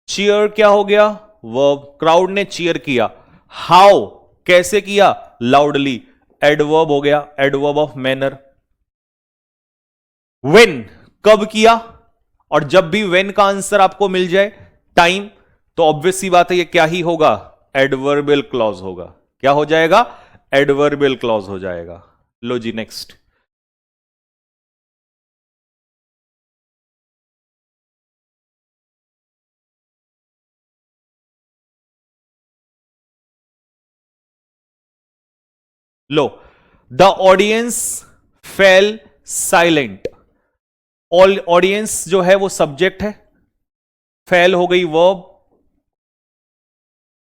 चीयर क्या हो गया, वर्ब। क्राउड ने चीयर किया, हाउ कैसे किया, लाउडली, एडवर्ब हो गया, एडवर्ब ऑफ मैनर। व्हेन कब किया, और जब भी व्हेन का आंसर आपको मिल जाए, टाइम, तो ऑब्वियस सी बात है ये क्या ही होगा, एडवर्बियल क्लॉज होगा। क्या हो जाएगा, एडवर्बियल क्लॉज हो जाएगा। लो जी नेक्स्ट। लो, the audience fell silent. All audience जो है वो सब्जेक्ट है, फेल हो गई वर्ब।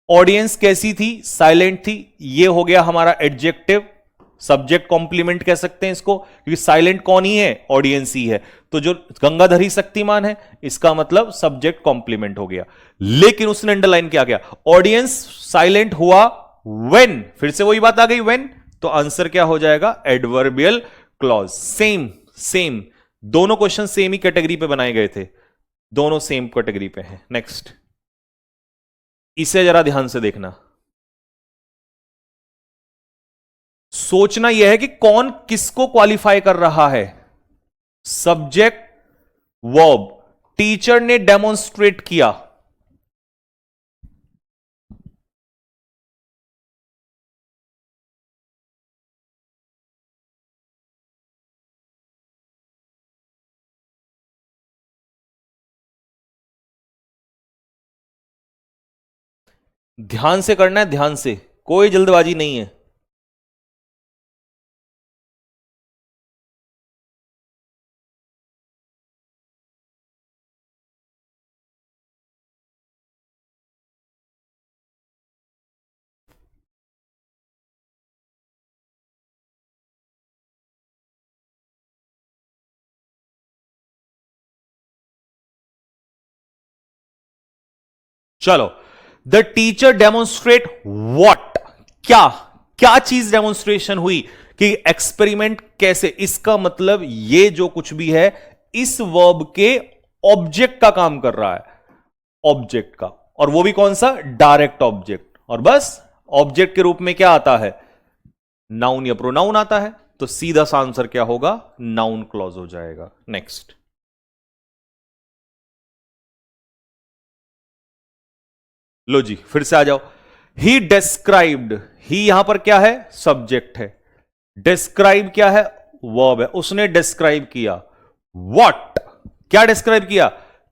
ऑडियंस कैसी थी, साइलेंट थी, ये हो गया हमारा एडजेक्टिव। सब्जेक्ट कॉम्प्लीमेंट कह सकते हैं इसको, क्योंकि साइलेंट कौन ही है, ऑडियंस ही है। तो जो गंगाधरी शक्तिमान है, इसका मतलब सब्जेक्ट कॉम्प्लीमेंट हो गया। लेकिन उसने अंडरलाइन क्या किया, ऑडियंस साइलेंट हुआ व्हेन, फिर से वही बात आ गई व्हेन, तो आंसर क्या हो जाएगा, एडवर्बियल क्लॉज। सेम सेम, दोनों क्वेश्चन सेम ही कैटेगरी पे बनाए गए थे, दोनों सेम कैटेगरी पे हैं। नेक्स्ट, इसे जरा ध्यान से देखना। सोचना यह है कि कौन किसको क्वालिफाई कर रहा है, सब्जेक्ट, वर्ब। टीचर ने डेमोन्स्ट्रेट किया, ध्यान से करना है, ध्यान से, कोई जल्दबाजी नहीं है। चलो, द टीचर डेमोन्स्ट्रेट वॉट, क्या, क्या चीज डेमोन्स्ट्रेशन हुई, कि एक्सपेरिमेंट कैसे, इसका मतलब ये जो कुछ भी है इस वर्ब के ऑब्जेक्ट का काम कर रहा है, ऑब्जेक्ट का। और वो भी कौन सा, डायरेक्ट ऑब्जेक्ट। और बस ऑब्जेक्ट के रूप में क्या आता है, नाउन या प्रोनाउन आता है, तो सीधा सा आंसर क्या होगा, नाउन क्लॉज हो जाएगा। नेक्स्ट, लो जी फिर से आ जाओ। ही डिस्क्राइब्ड, ही यहां पर क्या है, सब्जेक्ट है। डिस्क्राइब क्या है, वर्ब है। उसने डिस्क्राइब किया व्हाट, क्या डिस्क्राइब किया,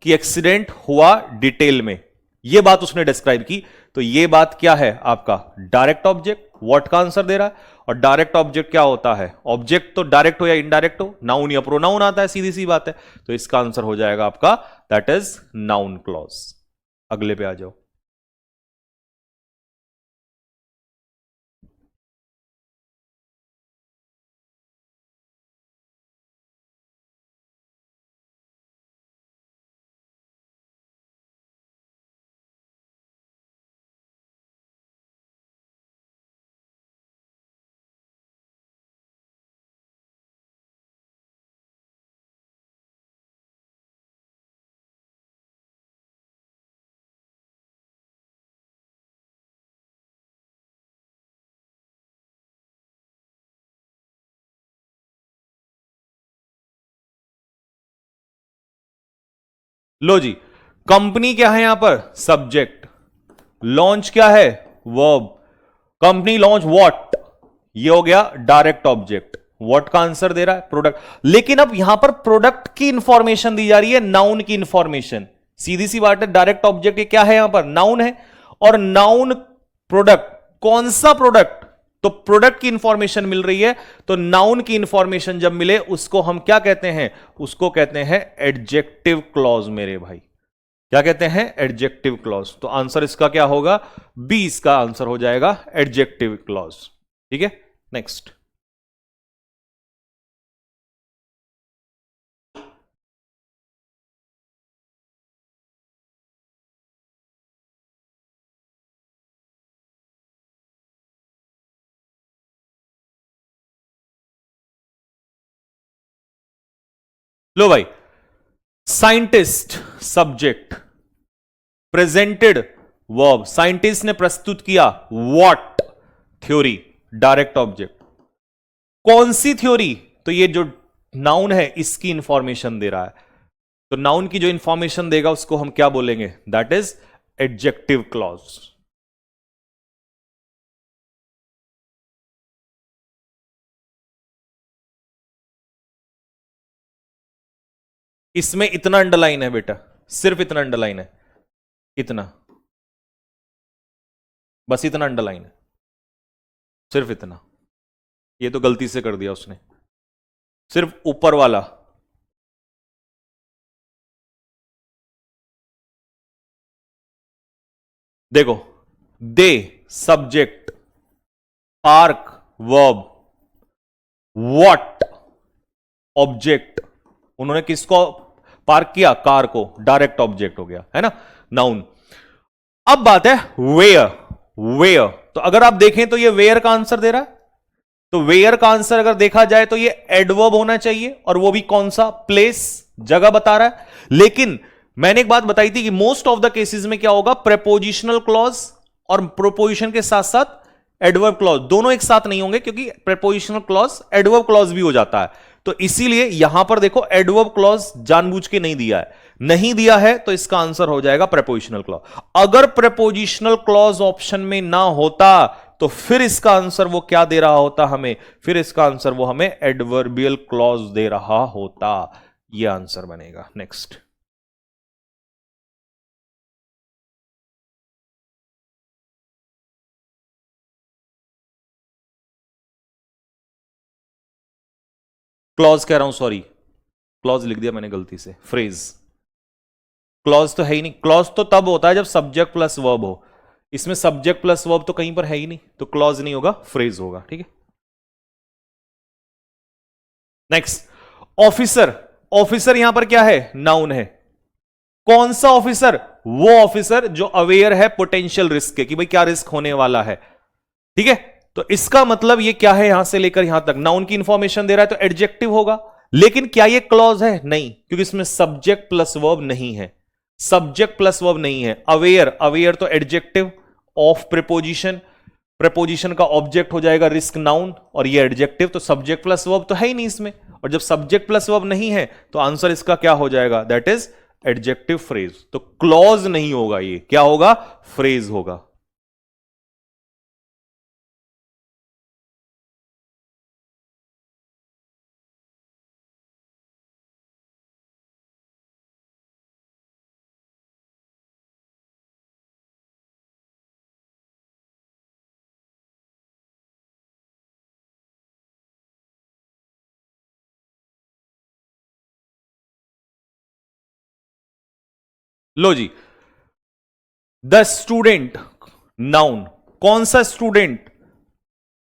कि एक्सीडेंट हुआ डिटेल में, यह बात उसने डिस्क्राइब की। तो यह बात क्या है आपका, डायरेक्ट ऑब्जेक्ट, व्हाट का आंसर दे रहा है। और डायरेक्ट ऑब्जेक्ट क्या होता है, ऑब्जेक्ट तो डायरेक्ट हो या इनडायरेक्ट हो, नाउन या प्रोनाउन आता है, सीधी सी बात है। तो इसका आंसर हो जाएगा आपका, दैट इज नाउन क्लॉज। अगले पे आ जाओ। लो जी, कंपनी क्या है यहां पर? सब्जेक्ट। लॉन्च क्या है? वर्ब। कंपनी लॉन्च व्हाट, ये हो गया डायरेक्ट ऑब्जेक्ट। व्हाट का आंसर दे रहा है? प्रोडक्ट। लेकिन अब यहां पर प्रोडक्ट की इंफॉर्मेशन दी जा रही है, नाउन की इंफॉर्मेशन। सीधी सी बात है, डायरेक्ट ऑब्जेक्ट ये क्या है? यहां पर नाउन है, और नाउन प्रोडक्ट। कौन सा प्रोडक्ट? तो प्रोडक्ट की इंफॉर्मेशन मिल रही है, तो नाउन की इंफॉर्मेशन जब मिले उसको हम क्या कहते हैं? उसको कहते हैं एडजेक्टिव क्लॉज मेरे भाई। क्या कहते हैं? Adjective clause. तो आंसर इसका क्या होगा? बी इसका आंसर हो जाएगा, एडजेक्टिव क्लॉज। ठीक है, नेक्स्ट। लो भाई, scientist subject, presented verb. Scientist ने प्रस्तुत किया व्हाट थ्योरी, डायरेक्ट ऑब्जेक्ट। कौन सी थ्योरी? तो ये जो नाउन है इसकी इंफॉर्मेशन दे रहा है, तो नाउन की जो इंफॉर्मेशन देगा उसको हम क्या बोलेंगे? That is adjective clause. इसमें इतना अंडरलाइन है बेटा, सिर्फ इतना अंडरलाइन है, इतना, बस इतना अंडरलाइन है, सिर्फ इतना। ये तो गलती से कर दिया उसने, सिर्फ ऊपर वाला। देखो, the subject, park verb, what object. उन्होंने किसको पार्क किया? कार को, डायरेक्ट ऑब्जेक्ट हो गया, है ना, नाउन। अब बात है वेयर। वेयर, तो अगर आप देखें तो ये वेयर का आंसर दे रहा है, तो वेयर का आंसर अगर देखा जाए तो ये एडवर्ब होना चाहिए, और वो भी कौन सा? प्लेस, जगह बता रहा है। लेकिन मैंने एक बात बताई थी कि मोस्ट ऑफ द केसेस में क्या होगा? प्रेपोजिशनल क्लॉज और प्रोपोजिशन के साथ साथ एडवर्ब क्लॉज, दोनों एक साथ नहीं होंगे, क्योंकि प्रेपोजिशनल क्लॉज एडवर्ब क्लॉज भी हो जाता है। तो इसीलिए यहां पर देखो एडवर्ब क्लॉज जानबूझ के नहीं दिया है, नहीं दिया है, तो इसका आंसर हो जाएगा प्रेपोजिशनल क्लॉज। अगर प्रेपोजिशनल क्लॉज ऑप्शन में ना होता तो फिर इसका आंसर वो क्या दे रहा होता हमें? फिर इसका आंसर वो हमें एडवर्बियल क्लॉज दे रहा होता। ये आंसर बनेगा। नेक्स्ट। क्लॉज कह रहा हूं, सॉरी, क्लॉज लिख दिया मैंने गलती से, फ्रेज। क्लॉज तो है ही नहीं, क्लॉज तो तब होता है जब सब्जेक्ट प्लस वर्ब हो। इसमें सब्जेक्ट प्लस वर्ब तो कहीं पर है ही नहीं, तो क्लॉज नहीं होगा, फ्रेज होगा। ठीक है, नेक्स्ट। ऑफिसर। ऑफिसर यहां पर क्या है? नाउन है। कौन सा ऑफिसर? वो ऑफिसर जो अवेयर है पोटेंशियल रिस्क के, कि भाई क्या रिस्क होने वाला है। ठीक है, तो इसका मतलब ये क्या है? यहां से लेकर यहां तक नाउन की इंफॉर्मेशन दे रहा है, तो एडजेक्टिव होगा। लेकिन क्या ये क्लॉज है? नहीं, क्योंकि इसमें सब्जेक्ट प्लस वर्ब नहीं है। सब्जेक्ट प्लस वर्ब नहीं है। अवेयर, अवेयर तो एडजेक्टिव ऑफ प्रीपोजिशन, प्रीपोजिशन का ऑब्जेक्ट हो जाएगा रिस्क नाउन, और ये एडजेक्टिव, तो सब्जेक्ट प्लस वर्ब तो है ही नहीं इसमें। और जब सब्जेक्ट प्लस वर्ब नहीं है तो आंसर इसका क्या हो जाएगा? That is adjective phrase. तो क्लॉज नहीं होगा, ये क्या होगा? फ्रेज होगा। लो जी, द स्टूडेंट नाउन। कौन सा स्टूडेंट?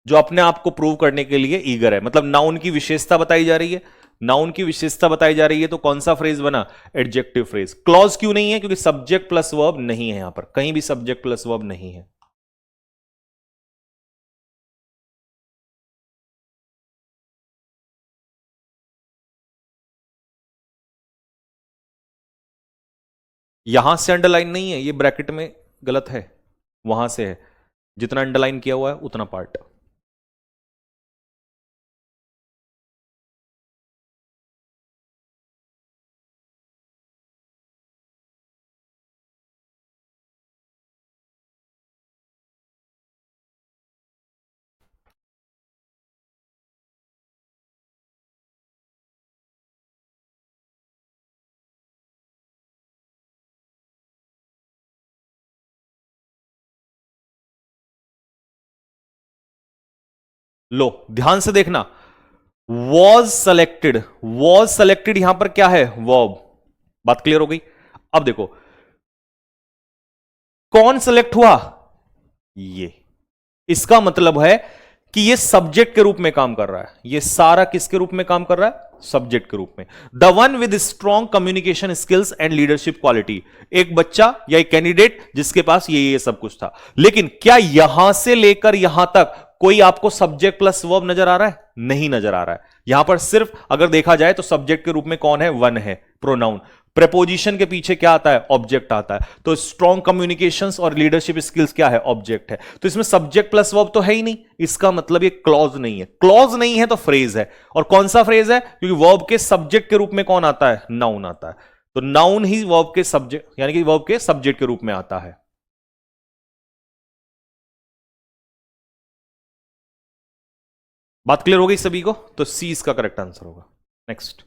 जो अपने आप को प्रूव करने के लिए ईगर है, मतलब नाउन की विशेषता बताई जा रही है। नाउन की विशेषता बताई जा रही है, तो कौन सा फ्रेज बना? Adjective phrase. क्लॉज क्यों नहीं है? क्योंकि सब्जेक्ट प्लस वर्ब नहीं है, यहां पर कहीं भी सब्जेक्ट प्लस वर्ब नहीं है। यहां से अंडरलाइन नहीं है, ये ब्रैकेट में गलत है, वहां से है। जितना अंडरलाइन किया हुआ है उतना पार्ट। लो ध्यान से देखना, वॉज सेलेक्टेड यहां पर क्या है, वर्ब। बात क्लियर हो गई। अब देखो कौन सेलेक्ट हुआ, ये। इसका मतलब है कि ये सब्जेक्ट के रूप में काम कर रहा है। ये सारा किसके रूप में काम कर रहा है, सब्जेक्ट के रूप में। The one with strong communication skills and leadership quality, एक बच्चा या एक कैंडिडेट जिसके पास ये सब कुछ था। लेकिन क्या यहां से लेकर यहां तक कोई आपको सब्जेक्ट प्लस वर्ब नजर आ रहा है, नहीं नजर आ रहा है। यहां पर सिर्फ अगर देखा जाए तो सब्जेक्ट के रूप में कौन है, वन है, प्रोनाउन। प्रेपोजिशन के पीछे क्या आता है, ऑब्जेक्ट आता है। तो स्ट्रॉन्ग कम्युनिकेशंस और लीडरशिप स्किल्स क्या है, ऑब्जेक्ट है। तो इसमें सब्जेक्ट प्लस वर्ब तो है ही नहीं, इसका मतलब ये क्लॉज नहीं है। क्लॉज नहीं है तो फ्रेज है। और कौन सा फ्रेज है, क्योंकि वर्ब के सब्जेक्ट के रूप में कौन आता है, नाउन आता है। तो नाउन ही वर्ब के सब्जेक्ट, यानी कि वर्ब के सब्जेक्ट के रूप में आता है। बात क्लियर हो गई सभी को, तो सी इसका करेक्ट आंसर होगा। नेक्स्ट।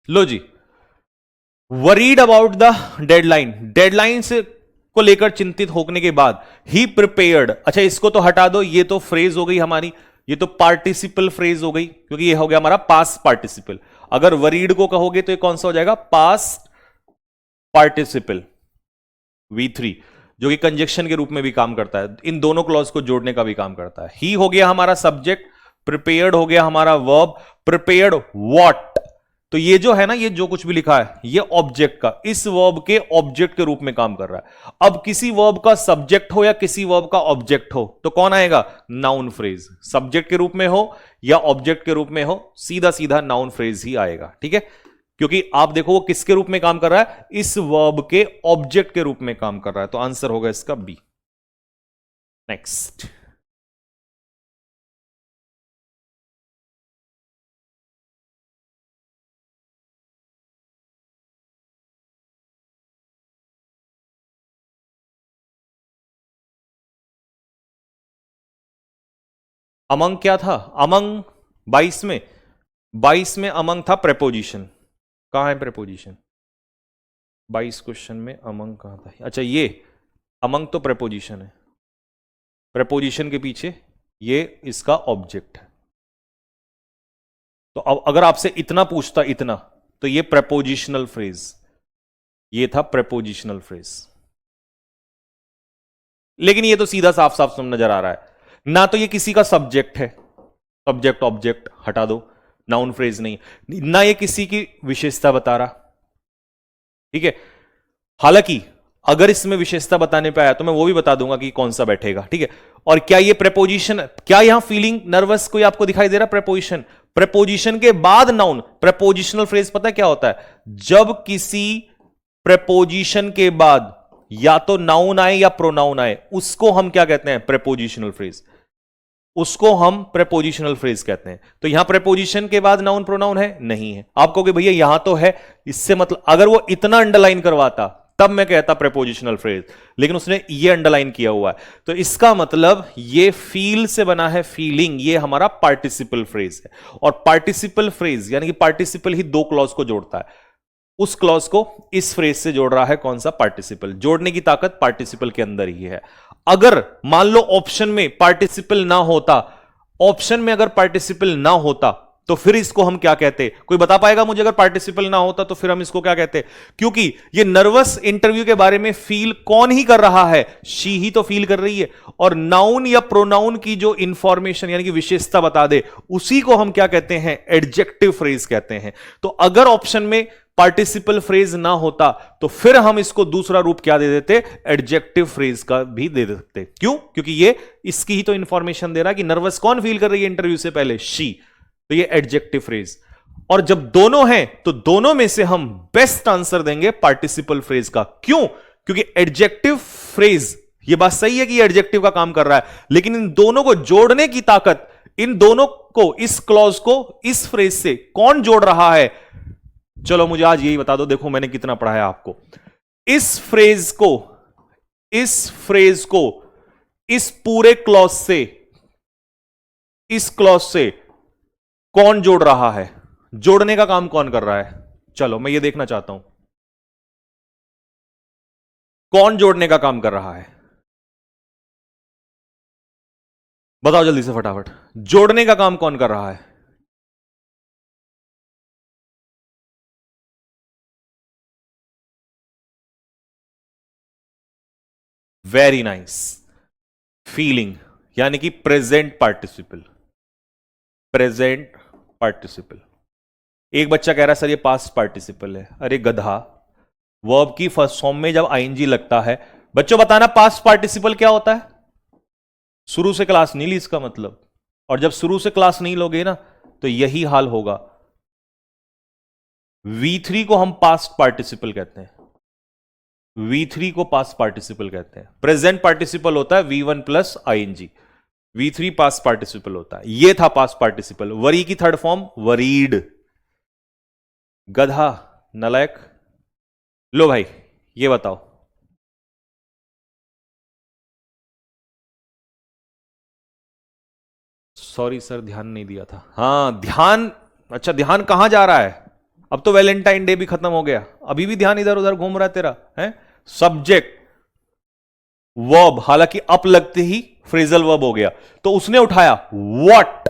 लो जी, worried about the deadline, deadline से को लेकर चिंतित होने के बाद ही प्रिपेयर्ड। अच्छा इसको तो हटा दो, ये तो फ्रेज हो गई हमारी, ये तो पार्टिसिपल फ्रेज हो गई, क्योंकि ये हो गया हमारा पास्ट पार्टिसिपल। अगर वरीड को कहोगे तो ये कौन सा हो जाएगा, पास्ट पार्टिसिपल V3, जो कि कंजक्शन के रूप में भी काम करता है, इन दोनों क्लॉज को जोड़ने का भी काम करता है। ही हो गया हमारा सब्जेक्ट, प्रिपेयर्ड हो गया हमारा वर्ब, प्रिपेयर्ड व्हाट, तो ये जो है ना, ये जो कुछ भी लिखा है ये ऑब्जेक्ट का, इस वर्ब के ऑब्जेक्ट के रूप में काम कर रहा है। अब किसी वर्ब का सब्जेक्ट हो या किसी वर्ब का ऑब्जेक्ट हो तो कौन आएगा, नाउन फ्रेज। सब्जेक्ट के रूप में हो या ऑब्जेक्ट के रूप में हो, सीधा सीधा नाउन फ्रेज ही आएगा। ठीक है, क्योंकि आप देखो वो किसके रूप में काम कर रहा है, इस वर्ब के ऑब्जेक्ट के रूप में काम कर रहा है। तो आंसर होगा इसका बी। नेक्स्ट। अमंग क्या था, अमंग 22 में, 22 में अमंग था प्रेपोजिशन। कहां है प्रेपोजिशन, 22 क्वेश्चन में अमंग कहां था। अच्छा ये अमंग तो प्रेपोजिशन है, प्रेपोजिशन के पीछे ये इसका ऑब्जेक्ट है। तो अब अगर आपसे इतना पूछता, इतना, तो ये प्रेपोजिशनल फ्रेज, ये था प्रेपोजिशनल फ्रेज। लेकिन ये तो सीधा साफ साफ समझ नजर आ रहा है ना, तो ये किसी का सब्जेक्ट है, सब्जेक्ट ऑब्जेक्ट हटा दो, नाउन फ्रेज नहीं, ना ये किसी की विशेषता बता रहा। ठीक है, हालांकि अगर इसमें विशेषता बताने पे आया तो मैं वो भी बता दूंगा कि कौन सा बैठेगा। ठीक है, और क्या ये प्रेपोजिशन, क्या यहां फीलिंग नर्वस कोई आपको दिखाई दे रहा, प्रेपोजिशन, प्रेपोजिशन के बाद नाउन, प्रेपोजिशनल फ्रेज पता है क्या होता है, जब किसी प्रेपोजिशन के बाद या तो नाउन आए या प्रोनाउन आए, उसको हम क्या कहते हैं, प्रेपोजिशनल फ्रेज, उसको हम प्रेपोजिशनल फ्रेज कहते हैं। तो यहां प्रेपोजिशन के बाद नाउन प्रोनाउन है, नहीं है। आप कहोगे भैया यहां तो है, इससे मतलब अगर वो इतना अंडरलाइन करवाता तब मैं कहता प्रेपोजिशनल फ्रेज, लेकिन उसने ये अंडरलाइन किया हुआ है, तो इसका मतलब ये फील से बना है, फीलिंग, ये हमारा पार्टिसिपल फ्रेज है। और पार्टिसिपल फ्रेज यानी कि पार्टिसिपल ही दो क्लॉज को जोड़ता है, उस क्लॉज को इस फ्रेज से जोड़ रहा है कौन सा, पार्टिसिपल। जोड़ने की ताकत पार्टिसिपल के अंदर ही है। अगर मान लो ऑप्शन में पार्टिसिपल ना होता, ऑप्शन में अगर पार्टिसिपल ना होता तो फिर इसको हम क्या कहते, कोई बता पाएगा मुझे, अगर पार्टिसिपल ना होता तो फिर हम इसको क्या कहते। क्योंकि ये नर्वस इंटरव्यू के बारे में फील कौन ही कर रहा है, शी ही तो फील कर रही है। और नाउन या प्रोनाउन की जो इंफॉर्मेशन यानी कि विशेषता बता दे, उसी को हम क्या कहते हैं, एडजेक्टिव फ्रेज कहते हैं। तो अगर ऑप्शन में पार्टिसिपल फ्रेज ना होता तो फिर हम इसको दूसरा रूप क्या दे देते, एडजेक्टिव फ्रेज का भी दे देते। क्यों, क्योंकि ये इसकी ही तो इंफॉर्मेशन दे रहा है कि नर्वस कौन फील कर रही है इंटरव्यू से पहले, शी, तो ये एडजेक्टिव फ्रेज। और जब दोनों हैं तो दोनों में से हम बेस्ट आंसर देंगे पार्टिसिपल फ्रेज का। क्यों, क्योंकि एडजेक्टिव फ्रेज, ये बात सही है कि एडजेक्टिव का काम कर रहा है, लेकिन इन दोनों को जोड़ने की ताकत इन दोनों को, इस क्लॉज को इस फ्रेज से कौन जोड़ रहा है? चलो मुझे आज यही बता दो, देखो मैंने कितना पढ़ाया आपको। इस फ्रेज को इस पूरे क्लॉज से, इस क्लॉज से कौन जोड़ रहा है? जोड़ने का काम कौन कर रहा है? चलो मैं ये देखना चाहता हूं, कौन जोड़ने का काम कर रहा है? बताओ जल्दी से फटाफट, जोड़ने का काम कौन कर रहा है? वेरी नाइस, फीलिंग, यानी कि प्रेजेंट पार्टिसिपल। Present participle. एक बच्चा कह रहा है सर ये पास्ट पार्टिसिपल है। अरे गधा, वर्ब की फर्स्ट फॉर्म में जब आईएनजी लगता है, बच्चों बताना पास्ट पार्टिसिपल क्या होता है? शुरू से क्लास नहीं ली इसका मतलब, और जब शुरू से क्लास नहीं लोगे ना तो यही हाल होगा। V3 को हम पास्ट पार्टिसिपल कहते हैं, V3 को पास्ट पार्टिसिपल कहते हैं। प्रेजेंट पार्टिसिपल होता है V1 plus ING, V3 past participle होता है। ये था पास्ट पार्टिसिपल। वरी की थर्ड फॉर्म वरीड। गधा, नलायक। लो भाई ये बताओ, सॉरी सर ध्यान नहीं दिया था। हाँ ध्यान, अच्छा ध्यान कहां जा रहा है? अब तो वैलेंटाइन डे भी खत्म हो गया, अभी भी ध्यान इधर उधर घूम रहा है तेरा, है? सब्जेक्ट वर्ब, हालांकि अप लगते ही फ्रेजल वर्ब हो गया, तो उसने उठाया व्हाट,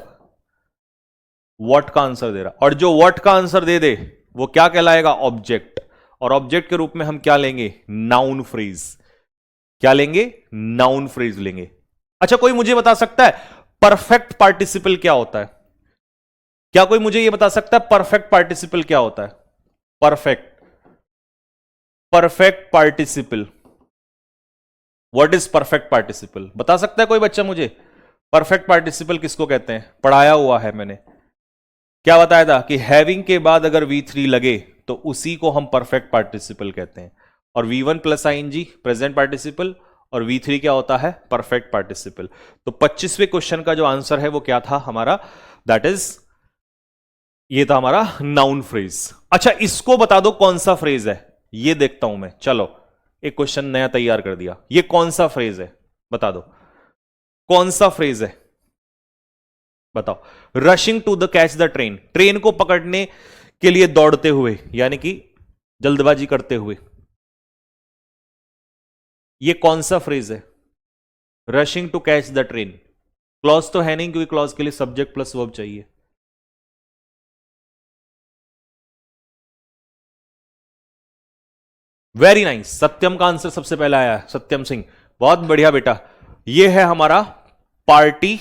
व्हाट का आंसर दे रहा, और जो व्हाट का आंसर दे दे वो क्या कहलाएगा? ऑब्जेक्ट। और ऑब्जेक्ट के रूप में हम क्या लेंगे? Noun phrase. क्या लेंगे? नाउन फ्रेज लेंगे। अच्छा कोई मुझे बता सकता है परफेक्ट पार्टिसिपल क्या होता है? क्या कोई मुझे यह बता सकता है परफेक्ट पार्टिसिपल क्या होता है? Perfect participle, what is perfect participle? बता सकता है कोई बच्चा मुझे? परफेक्ट पार्टिसिपल किसको कहते हैं? पढ़ाया हुआ है मैंने, क्या बताया था कि हैविंग के बाद अगर V3 लगे तो उसी को हम परफेक्ट पार्टिसिपल कहते हैं। और V1 plus ING present participle, और V3 क्या होता है? Perfect participle. तो 25वें क्वेश्चन का जो आंसर है वो क्या था हमारा? दैट इज, ये था हमारा नाउन फ्रेज। अच्छा इसको बता दो कौन सा फ्रेज है, ये देखता हूं मैं। चलो एक क्वेश्चन नया तैयार कर दिया, ये कौन सा फ्रेज है? बता दो कौन सा फ्रेज है, बताओ। Rushing to the catch the train, train को पकड़ने के लिए दौड़ते हुए, यानी कि जल्दबाजी करते हुए, ये कौन सा फ्रेज है? Rushing to catch the train. Clause तो है नहीं, क्योंकि क्लॉज के लिए सब्जेक्ट प्लस वर्ब चाहिए। वेरी नाइस, सत्यम का आंसर सबसे पहले आया है, सत्यम सिंह, बहुत बढ़िया बेटा। ये है हमारा पार्टिसिपल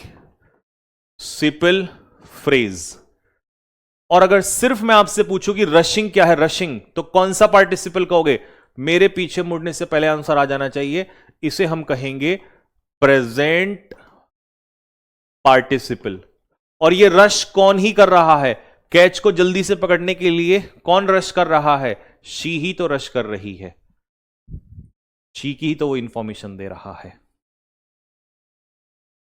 फ्रेज। और अगर सिर्फ मैं आपसे पूछूं कि रशिंग क्या है, रशिंग, तो कौन सा पार्टिसिपल कहोगे? मेरे पीछे मुड़ने से पहले आंसर आ जाना चाहिए। इसे हम कहेंगे प्रेजेंट पार्टिसिपल। और ये रश कौन ही कर रहा है? कैच को जल्दी से पकड़ने के लिए कौन रश कर रहा है? शी ही तो रश कर रही है, शी की ही तो वो इंफॉर्मेशन दे रहा है।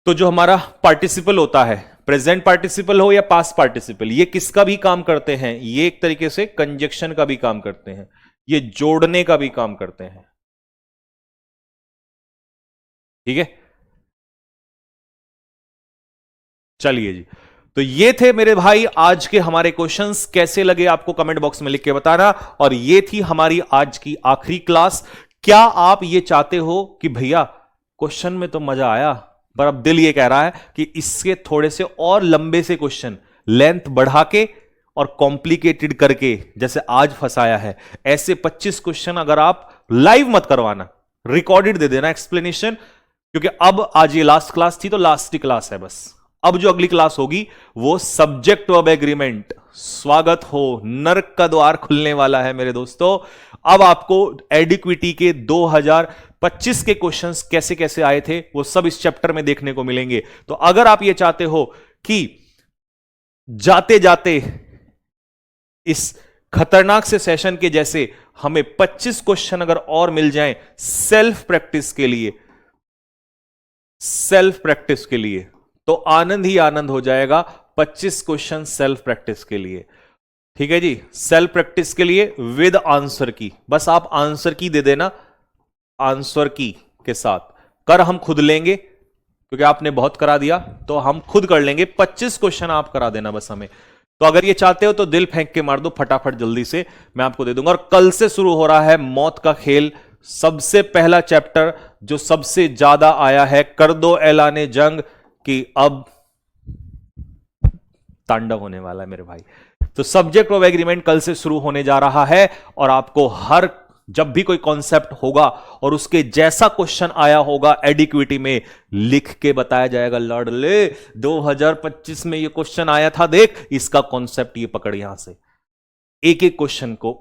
तो जो हमारा पार्टिसिपल होता है, प्रेजेंट पार्टिसिपल हो या पास्ट पार्टिसिपल, ये किसका भी काम करते हैं? ये एक तरीके से कंजक्शन का भी काम करते हैं, ये जोड़ने का भी काम करते हैं। ठीक है, चलिए जी। तो ये थे मेरे भाई आज के हमारे क्वेश्चंस, कैसे लगे आपको कमेंट बॉक्स में लिख के बताना। और ये थी हमारी आज की आखिरी क्लास। क्या आप ये चाहते हो कि भैया क्वेश्चन में तो मजा आया, पर अब दिल ये कह रहा है कि इसके थोड़े से और लंबे से क्वेश्चन, लेंथ बढ़ा के और कॉम्प्लिकेटेड करके, जैसे आज फंसाया है, ऐसे 25 क्वेश्चन अगर आप लाइव मत करवाना, रिकॉर्डेड दे देना एक्सप्लेनेशन, क्योंकि अब आज ये लास्ट क्लास थी तो लास्ट ही क्लास है बस। अब जो अगली क्लास होगी वो सब्जेक्ट वर्ब एग्रीमेंट। स्वागत हो, नर्क का द्वार खुलने वाला है मेरे दोस्तों। अब आपको एडिक्विटी के 2025 के क्वेश्चंस कैसे कैसे आए थे वो सब इस चैप्टर में देखने को मिलेंगे। तो अगर आप ये चाहते हो कि जाते जाते इस खतरनाक से सेशन के जैसे हमें 25 क्वेश्चन अगर और मिल जाएं सेल्फ प्रैक्टिस के लिए, तो आनंद ही आनंद हो जाएगा 25 क्वेश्चन सेल्फ प्रैक्टिस के लिए। ठीक है जी, सेल्फ प्रैक्टिस के लिए विद आंसर की, बस आप आंसर की दे देना, आंसर की के साथ कर हम खुद लेंगे क्योंकि आपने बहुत करा दिया, तो हम खुद कर लेंगे। 25 क्वेश्चन आप करा देना बस हमें। तो अगर ये चाहते हो तो दिल फेंक के मार दो फटाफट, जल्दी से मैं आपको दे दूंगा। और कल से शुरू हो रहा है मौत का खेल, सबसे पहला चैप्टर जो सबसे ज्यादा आया है, कर दो ऐलाने जंग, कि अब तांडव होने वाला है मेरे भाई। तो सब्जेक्ट ऑफ एग्रीमेंट कल से शुरू होने जा रहा है और आपको हर जब भी कोई कॉन्सेप्ट होगा और उसके जैसा क्वेश्चन आया होगा एडिक्विटी में, लिख के बताया जाएगा, लड़ ले 2025 में ये क्वेश्चन आया था, देख इसका कॉन्सेप्ट ये पकड़, यहां से एक एक क्वेश्चन को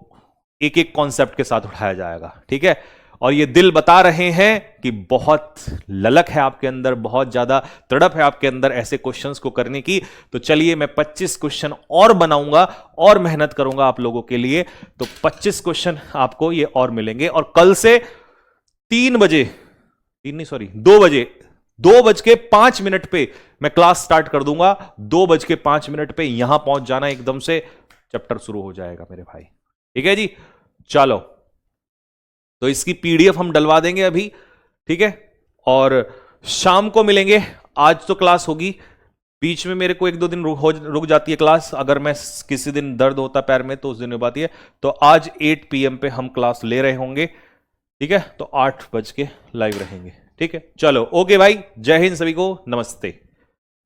एक एक कॉन्सेप्ट के साथ उठाया जाएगा। ठीक है, और ये दिल बता रहे हैं कि बहुत ललक है आपके अंदर, बहुत ज्यादा तड़प है आपके अंदर ऐसे क्वेश्चंस को करने की। तो चलिए मैं 25 क्वेश्चन और बनाऊंगा और मेहनत करूंगा आप लोगों के लिए। तो 25 क्वेश्चन आपको ये और मिलेंगे। और कल से 2 बजे 2:05 पे मैं क्लास स्टार्ट कर दूंगा। 2:05 पे यहां पहुंच जाना, एकदम से चैप्टर शुरू हो जाएगा मेरे भाई। ठीक है जी, चलो तो इसकी पीडीएफ हम डलवा देंगे अभी। ठीक है, और शाम को मिलेंगे। आज तो क्लास होगी, बीच में मेरे को 1-2 दिन रुक जाती है क्लास, अगर मैं किसी दिन दर्द होता पैर में तो उस दिन हो पाती है। तो आज 8 PM पे हम क्लास ले रहे होंगे। ठीक है, तो 8 बज के लाइव रहेंगे। ठीक है, चलो ओके भाई, जय हिंद सभी को, नमस्ते।